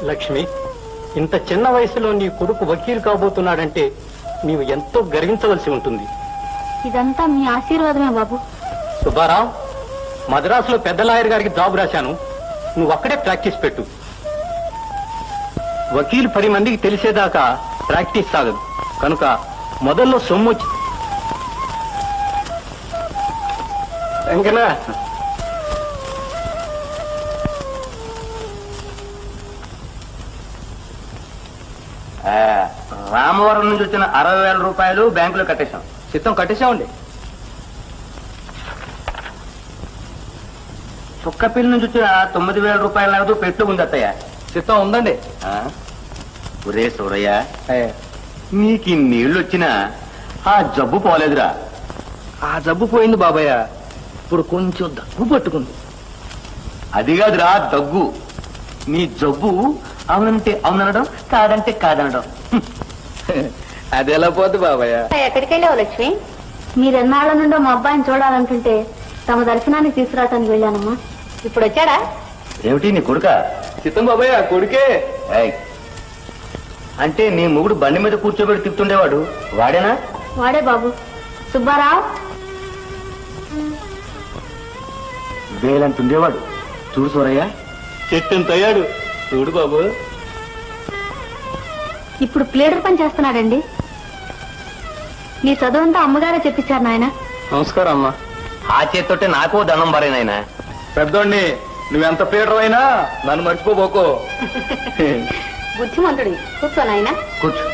లక్ష్మి, ఇంత చిన్న వయసులో నీ కొడుకు వకీలు కాబోతున్నాడంటే నీవు ఎంతో గర్వించవలసి ఉంటుంది.
ఇదంతా మీ ఆశీర్వాదమే బాబు.
సుబ్బారావు, మద్రాసులో పెద్ద లాయర్ గారికి జాబ్ రాశాను. నువ్వు అక్కడే ప్రాక్టీస్ పెట్టు. వకీలు 10 మందికి తెలిసేదాకా ప్రాక్టీస్ సాగదు కనుక మొదల్లో సొమ్ము వెంకనా.
రామవరం నుంచి వచ్చిన 60,000 రూపాయలు బ్యాంకులో కట్టేశాం.
చిత్తం కట్టేశామండి.
చుక్కపిల్లి నుంచి వచ్చిన 9,000 రూపాయల నగదు పెట్టు ఉంది అత్తయ్య.
చిత్తం ఉందండి.
ఒరే సూరయ్య, నీకు నీళ్లు వచ్చినా ఆ జబ్బు పోలేదురా.
ఆ జబ్బు పోయింది బాబాయ్. ఇప్పుడు కొంచెం దగ్గు పట్టుకుంది.
అది కాదురా దగ్గు. నీ జబ్బు అవునంటే అవుననడం, కాదంటే కాదనడం.
అది ఎలా పోద్ది బాబాయ్?
ఎక్కడికి వెళ్ళావు లక్ష్మి? మీరెన్నాళ్ళ నుండో మా అబ్బాయిని చూడాలనుకుంటే తమ దర్శనానికి తీసుకురావటానికి వెళ్ళానమ్మా. ఇప్పుడు వచ్చాడా?
ఏమిటి నీ కొడుక?
చిత్తం బాబాయ్, ఆ కొడుకే.
అంటే నీ మొగుడు బండి మీద కూర్చోబెట్టి తిప్పుతుండేవాడు వాడేనా?
వాడే బాబు, సుబ్బారావు.
వేలంతుండేవాడు. చూడు సూరయ్య,
చెట్టుని తయ్యాడు. చూడు బాబు.
ఇప్పుడు ప్లేడర్ పని చేస్తున్నాడండి. నీ చదువంతా అమ్మగారే చెప్పించారు నాయన.
నమస్కారం అమ్మా.
ఆ చేత్తోటే నాకు దండం పరేనాయనా.
పెద్దోడిని నువ్వెంత పీటర్ అయినా నన్ను మర్చిపోబోకో.
బుద్ధిమంతుడి, కూర్చో నాయన.
కూర్చో.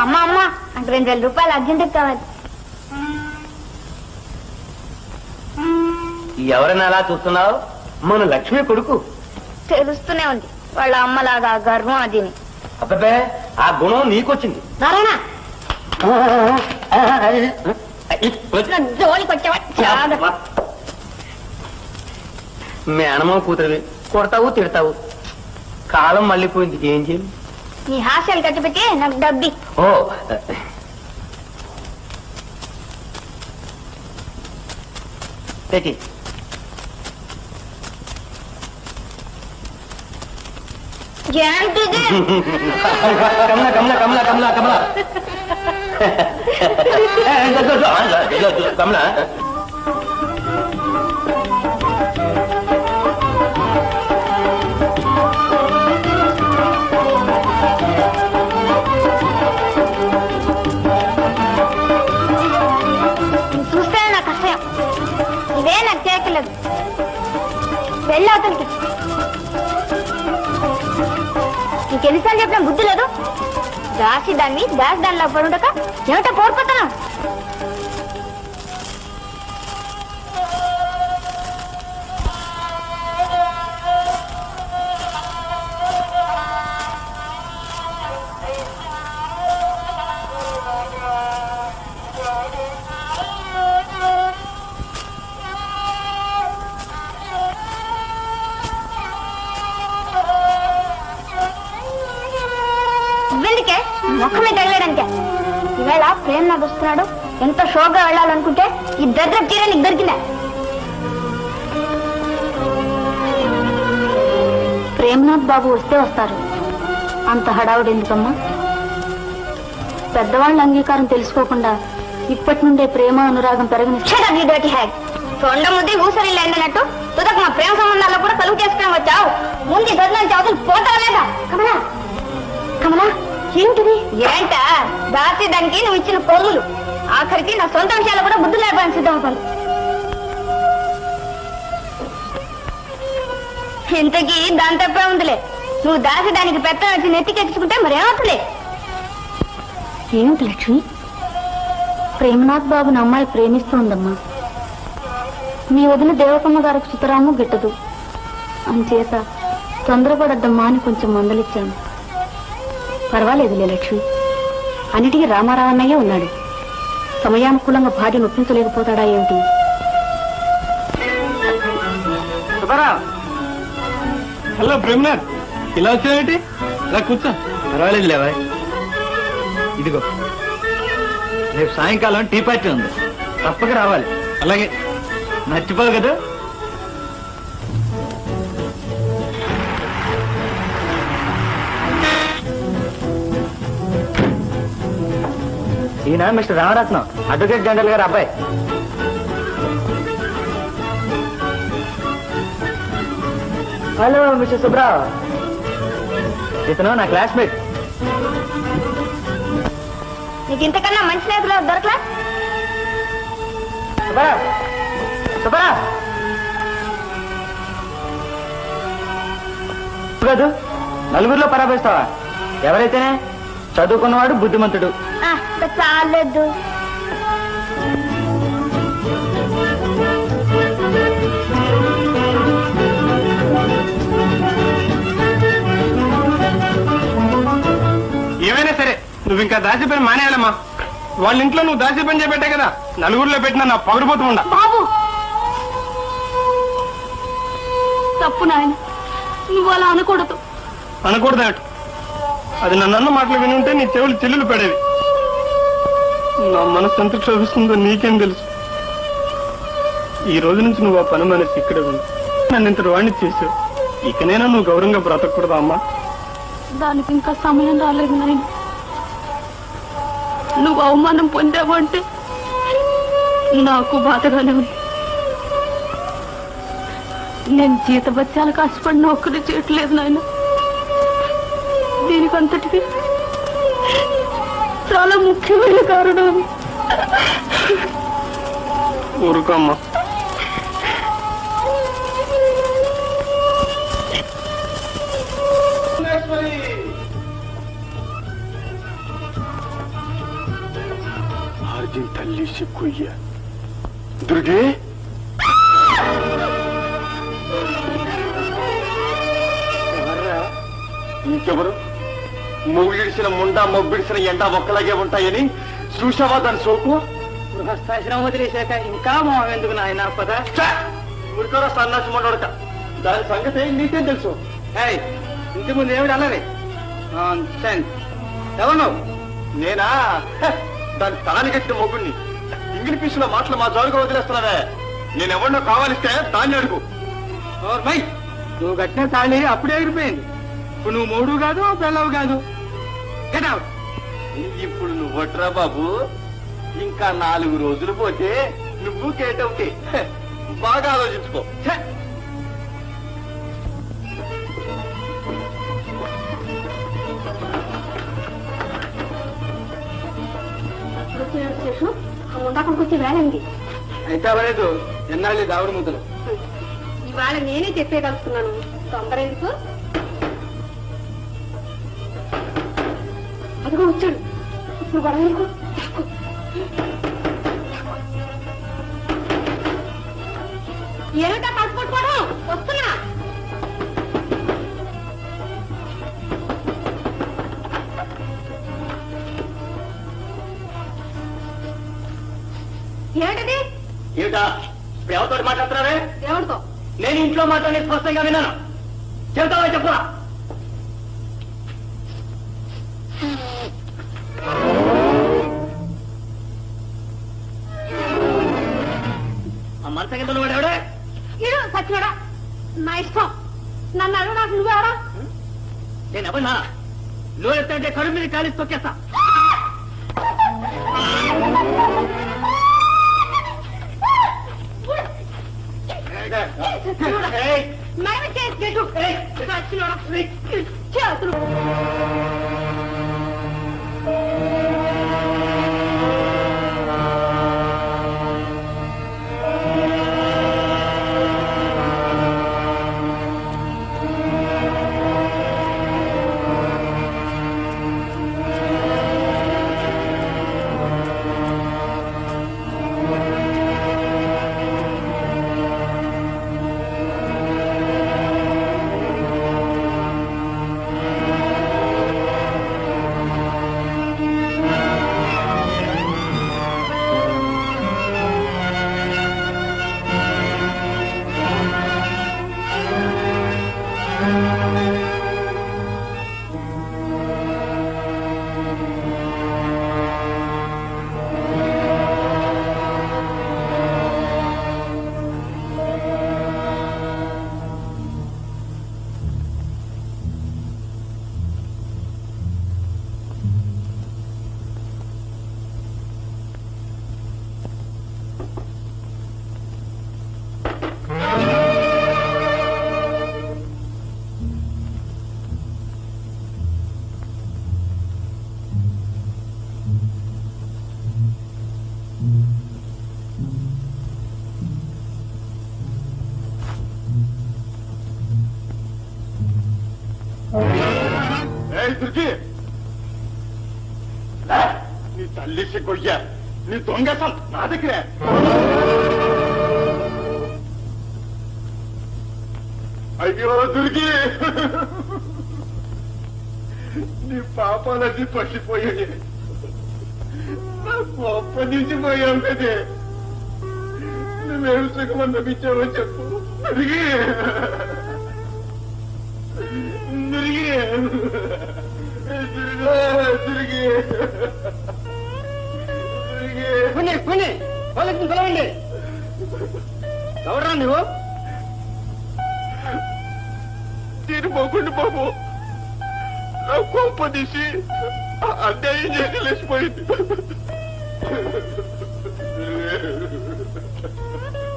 అమ్మా అమ్మా, నాకు 2,000 రూపాయలు అర్జెంట్ కావాలి.
ఎవరైనా అలా చూస్తున్నావు? మన లక్ష్మి కొడుకు.
తెలుస్తూనే ఉంది వాళ్ళ అమ్మలాగా గర్వం అదిని.
అబ్బే, ఆ గుణం నీకొచ్చింది.
నారాయణ, జోలికి వచ్చావా?
మేనమావ కూతురివి, కొడతావు తిడతావు. కాలం మళ్ళీపోయింది, ఏం చేయాలి?
నీ హాస్యాలు కట్టిపెట్టి నాకు డబ్బి.
ఓ తెచ్చి.
ఏంటిది?
కమలా కమలా కమలా కమలా కమలా కమలా.
చూస్తే నాకు అసహ్యం. ఇదే నాకు చేయట్లేదు. వెళ్ళి అవతలికి. నీకెన్నిసార్లు చెప్పినా బుద్ధి లేదు. దాసి దానిలో పడుండక ఏమిటో కోరుకుతున్నావు? వెళ్ళికే ముఖమే తగలేడానికే. ఈవేళ ప్రేమ నాకు వస్తున్నాడు. ఎంతో షోగా వెళ్ళాలనుకుంటే ఈ దరిద్ర చీర నీకు దొరికిందా? ప్రేమనాథ్ బాబు వస్తే వస్తారు. అంత హడావుడు ఎందుకమ్మా? పెద్దవాళ్ళ అంగీకారం తెలుసుకోకుండా ఇప్పటి నుండే ప్రేమ అనురాగం పెరగని
సొండ ముద్ది ఊసరిల్లు ఎండినట్టు తుదకు మా ప్రేమ సంబంధాల్లో కూడా కలుగు చేసుకుని వచ్చావు. ముందు గదిలోంచి అవతలు పోతావా లేదా? కమలా కమలా ఏంటిది? ఏంట దాచి దానికి నువ్వు ఇచ్చిన పొమ్ములు. ఆఖరికి నా సొంత విషయాలు కూడా బుద్ధి లేకపోయిన సిద్ధమవుతుంది. ఇంతకీ దాని తప్పే ఉందిలే. నువ్వు దాచి దానికి పెత్తనం వచ్చి నెత్తికెచ్చుకుంటే మరేమవుతులే.
ఏమిటి లక్ష్మి? ప్రేమనాథ్ బాబుని అమ్మాయి ప్రేమిస్తోందమ్మా. మీ వదిన దేవకమ్మ గారికి సుతరాము గిట్టదు. అంచేత తొందరపడద్దమ్మా అని కొంచెం మందలిచ్చాను. పర్వాలేదులే లక్ష్మి, అన్నిటికీ రామారావన్నయ్య ఉన్నాడు. సమయానుకూలంగా భార్య నొప్పించలేకపోతాడా ఏమిటి?
హలో ప్రేమనాథ్, ఇలా వచ్చావేంటి? ఇలా కూర్చో. పర్వాలేదు లేవా. ఇదిగో రేపు సాయంకాలం టీ పార్టీ ఉంది, తప్పక రావాలి. అలాగే మర్చిపోవు కదా. ఈయన మిస్టర్ రామరత్నం, అడ్వకేట్ జనరల్ గారు అబ్బాయి. హలో మిస్టర్ సుబ్రావ్, ఇతను నా క్లాస్మేట్.
నీకు ఇంతకన్నా మంచి స్నేహితులు దొరకలా?
సుబ్బారావు, సుబ్బారావు కాదు, నలుగురిలో పరాభవిస్తావా? ఎవరైతేనే చదువుకున్నవాడు బుద్ధిమంతుడు.
చాలేదు.
ఏమైనా సరే నువ్వు ఇంకా దాసి పని మానేయాలమ్మా. వాళ్ళ ఇంట్లో నువ్వు దాసి పని చేపెట్టే కదా నలుగురిలో పెట్టినా నా పగురుపోతూ ఉండా.
బాబు తప్పు నాయన, నువ్వు అలా అనకూడదు.
అనకూడదట. అది నన్ను మాటలు విని ఉంటే నీ చెవులు చిల్లులు పడేవి. నా మనసు ఎంత క్షోభిస్తుందో నీకేం తెలుసు. ఈ రోజు నుంచి నువ్వు ఆ పని మనసు ఇక్కడే ఉంది. నన్ను ఇంత వాణ్ణి చేసావు. ఇకనైనా నువ్వు గౌరవంగా బ్రతకూడదా అమ్మా?
దానికి ఇంకా సమయం రాలేదు నాయన. నువ్వు అవమానం పొందావు అంటే నాకు బాధగానే ఉంది. నేను జీతబత్యాలకు ఆశపడి నౌకరీ చేయట్లేదు నాయన. దీనికంతటికి చాలా ముఖ్యమైన కారణం.
ఊరుకోమ్మా. తల్లి సిక్కుయ్య దుర్గే, ఇంకెవరు? మొగుడిసిన ముండా మొబ్బిడిసిన ఎండ ఒక్కలాగే ఉంటాయని చూసావా దాని సోకు? గృహస్థాశ్రమం వదిలేశాక ఇంకా మొహం ఎందుకు నాయన? పద ఉడికోరా సన్నాసి మొండొడక. దాని సంగతి నీకేం తెలుసు? ఇంటి ముందు ఏమిటి అన్నది? ఎవరు? నేనా? దాని తాని కట్టిన మొగ్గుని ఇంగిలి పీసుల మాటలు మా జోరుగా వదిలేస్తున్నావే. నేనెవరినో కావాలిస్తే దాన్ని అడుగు. నువ్వు కట్టిన తాళి అప్పుడే ఎగిరిపోయింది. ఇప్పుడు నువ్వు మూడు కాదు, పిల్లవు కాదు. ఇప్పుడు నువ్వు వట్రా బాబు. ఇంకా 4 రోజులు పోతే నువ్వు కేటవుతే. బాగా ఆలోచించుకో.
ఉండకొచ్చి వేలండి
అయితే అవ్వలేదు. ఎన్నాళ్ళు దావుడు ముద్దలు.
ఇవాళ నేనే చెప్పేయగలుగుతున్నాను. తొందర ఎందుకు? అదిగో వచ్చాడు. ఇప్పుడు గొడవ ఎందుకు? ఏమిటా పట్టుకోవడం? వస్తున్నా. ఏమిటది?
ఏమిటా ఇప్పుడు ఎవరితో మాట్లాడుతున్నారే?
ఎవరితో?
నేను ఇంట్లో మాట్లాడే స్పష్టంగా విన్నాను. చెబుతావా? చెప్పురా. ఆ మనస కింద వాడు ఎవడే?
సచ్చినోడా, నా ఇష్టం.
నన్ను అడుగు, నాకు నువ్వే ఆడా.
నేను ఎవరినా లోరెత్తంటే కడుపు మీద కాలి తొక్కేస్తా.
దుర్గి, నీ తల్లిసి కొయ్య, నీ దొంగసం నా దగ్గరే. అయ్యో దుర్గి, నీ పాపాలన్నీ పట్టిపోయాయి. నా గొప్ప నిలిచిపోయావు కదే. నువ్వేం సుఖమని నమ్మించావో చెప్పు దుర్గి.
పిలవండి. ఎవరా నువ్వు?
నేను పోకుండా బాబు, నా కొంప తీసి అన్యాయం చేసి లేచిపోయింది.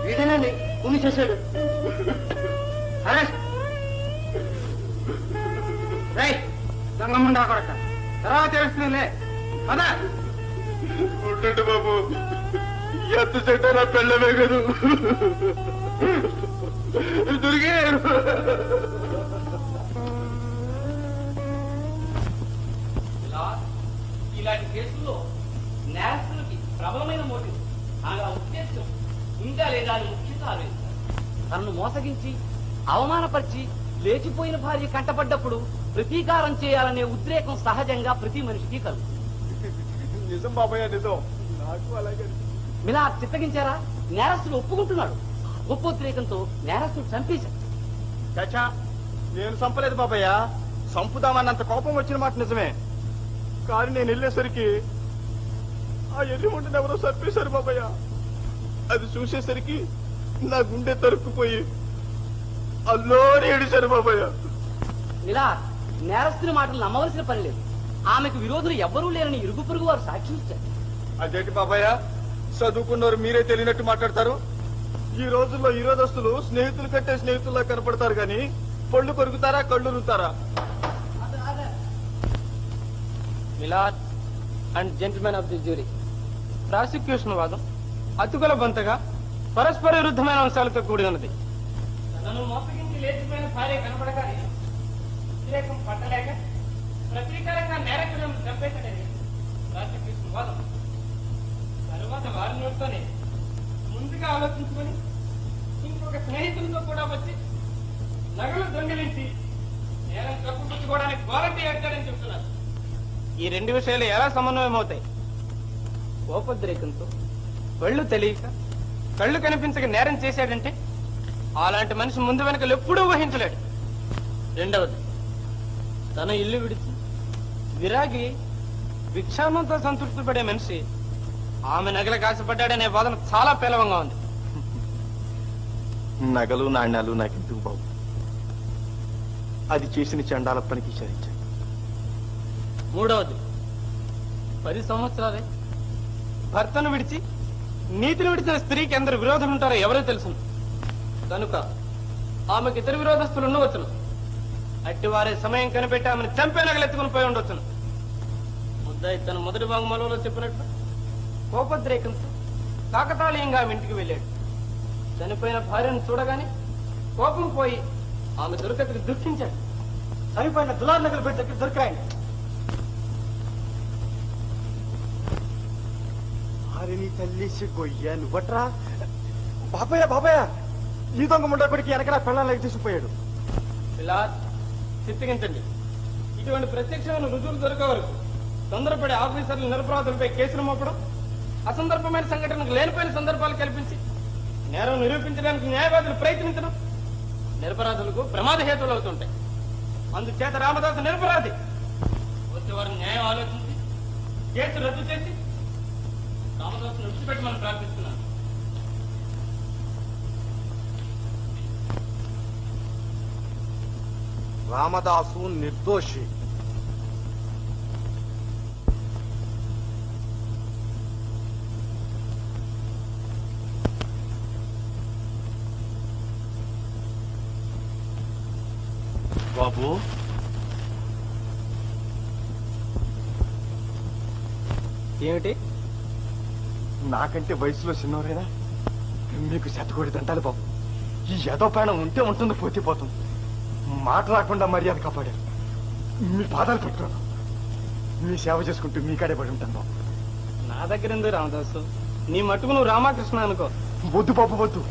వీడేనండి ఉన్ని చేశాడు. దొంగముండా కొడక తర్వాత తెలుస్తుందిలే. పద
ఉండండి బాబు, ఎంత చెడ్డ నా పెళ్ళమే కదూ. దొరికే
ఇలాంటి కేసుల్లో నేరస్తులకి ప్రబలమైన మోటివ్ ఆ ఉద్దేశం ఇంకా లేదా అని ముఖ్యంగా ఆలోచిస్తారు. తనను మోసగించి అవమానపరిచి లేచిపోయిన భార్య కంటపడ్డప్పుడు ప్రతీకారం చేయాలనే ఉద్రేకం సహజంగా ప్రతి మనిషికి కలుగుతుంది.
నిజం బాబాయ్, నిజం. నాకు అలాగే
ఇలా చిత్తగించారా? నేరస్తుడు ఒప్పుకుంటున్నాడు. గొప్పోద్రేకంతో నేరస్తుడు చంపేశాడు.
చచ్చా, నేను చంపలేదు బాబయ్య. చంపుదామన్నంత కోపం వచ్చిన మాట నిజమే. కానీ నేను వెళ్ళేసరికి ఆ ఎర్రి ఉండిని ఎవరో చంపేశారు బాబయ్య. అది చూసేసరికి నా గుండె తరుక్కుపోయి అల్లోని ఏడిశారు బాబయ్య.
ఇలా నేరస్తుని మాటలు నమ్మవలసిన పని లేదు. ఆమెకు విరోధులు ఎవ్వరూ లేరని ఇరుగు పొరుగు వారు సాక్షి ఇచ్చారు.
అదేంటి బాబయ్య, చదువుకున్నవారు మీరే తెలియనట్టు మాట్లాడతారు. ఈ రోజుల్లో ఈరోదస్తులు స్నేహితులు కట్టే స్నేహితుల్లా కనపడతారు గాని పళ్ళు కొరుకుతారా, కళ్ళు రుతారా?
Milord and gentlemen of the jury, prosecution వాదం అతుకుల బంతగా పరస్పర విరుద్ధమైన అంశాలతో కూడి ఉన్నది.
తనను మోసగించి లేచిపోయిన భార్య కనపడగానే ఉద్రేకం పట్టలేక ప్రతీకారంగా నేరస్తులను చంపేశాడని ప్రాసిక్యూషన్ వాదం. తరువాత వారి నోటితోనే ముందుగా ఆలోచించుకొని ఇంకొక స్నేహితులతో కూడా వచ్చి నగలు దొంగిలించి నేరం కప్పుపుచ్చుకోవడానికి వారంటీ అడ్డాడని చెప్తున్నారు.
ఈ రెండు విషయాలు ఎలా సమన్వయం అవుతాయి? కోపోద్రేకంతో కళ్ళు తెలియక కళ్ళు కనిపించక నేరం చేశాడంటే అలాంటి మనిషి ముందు వెనకలు ఎప్పుడూ ఊహించలేడు. రెండవది, తన ఇల్లు విడిచి విరాగి భిక్షామంతో సంతృప్తి పడే మనిషి ఆమె నగలకు ఆశపడ్డాడనే వాదన చాలా పేలవంగా ఉంది.
నగలు నాణ్యాలు నాకెందుకు బాబు? అది చేసిన చండాల పనికి చరించాయి.
మూడవది 10 సంవత్సరాలే భర్తను విడిచి నీతిని విడిచిన స్త్రీకి ఎందరు విరోధులు ఉంటారో ఎవరో తెలుసు కనుక ఆమెకు ఇతర విరోధస్తులు ఉండవచ్చును. అట్టి వారే సమయం కనిపెట్టి ఆమెను చంపే నగలెత్తుకుని పోయి ఉండొచ్చును. ముద్దాయి తన మొదటి వాంగ్మూలంలో చెప్పినట్లు కోపద్రేకంతో కాకతాళీయంగా ఆమె ఇంటికి వెళ్ళాడు. చనిపోయిన భార్యను చూడగానే కోపం పోయి ఆమె దొరకతికి దుఃఖించాడు. చనిపోయిన దులార్ నగలు పెట్టి దగ్గర దొరికాయండి.
నీ తల్లి సిగ్గొయ్యా నువ్వట్రా? బాబాయ్ బాబాయ్, ఈ దొంగ ముండా కొడుకు వెనకరా పెళ్ళాలని తీసుకుపోయాడు.
ఇలా చిత్తగించండి. ఇటువంటి ప్రత్యక్షమైన రుజువులు దొరికే వరకు తొందరపడి ఆఫీసర్లు నిరపరాధులపై కేసులు మోపడం, అసందర్భమైన సంఘటనకు లేనిపోయిన సందర్భాలు కల్పించి నేరం నిరూపించడానికి న్యాయవాదులు ప్రయత్నించడం నిరపరాధులకు ప్రమాద హేతువులు అవుతుంటాయి. అందుచేత రామదాసు నిరపరాధి. వచ్చే వారిని న్యాయం ఆలోచించి కేసు రద్దు చేసి రామదాసును విడిచిపెట్టమని ప్రార్థిస్తున్నాను.
రామదాసు నిర్దోషి. బాబు,
ఏమిటి?
నాకంటే వయసులో చిన్నవరైనా మీకు శతకోటి దండాలి బాబు. ఈ యథోపాయనం ఉంటే ఉంటుంది, పోతే పోతుంది. మాట రాకుండా మర్యాద కాపాడారు. మీ పాదాలు పట్టుకోను. మీ సేవ చేసుకుంటూ మీ కాడే పడి ఉంటాను బాబు.
నా దగ్గర ఎందుకు రామదాసు? నీ మట్టుకు నువ్వు రామకృష్ణ అనుకో.
వద్దు బాబు వద్దు.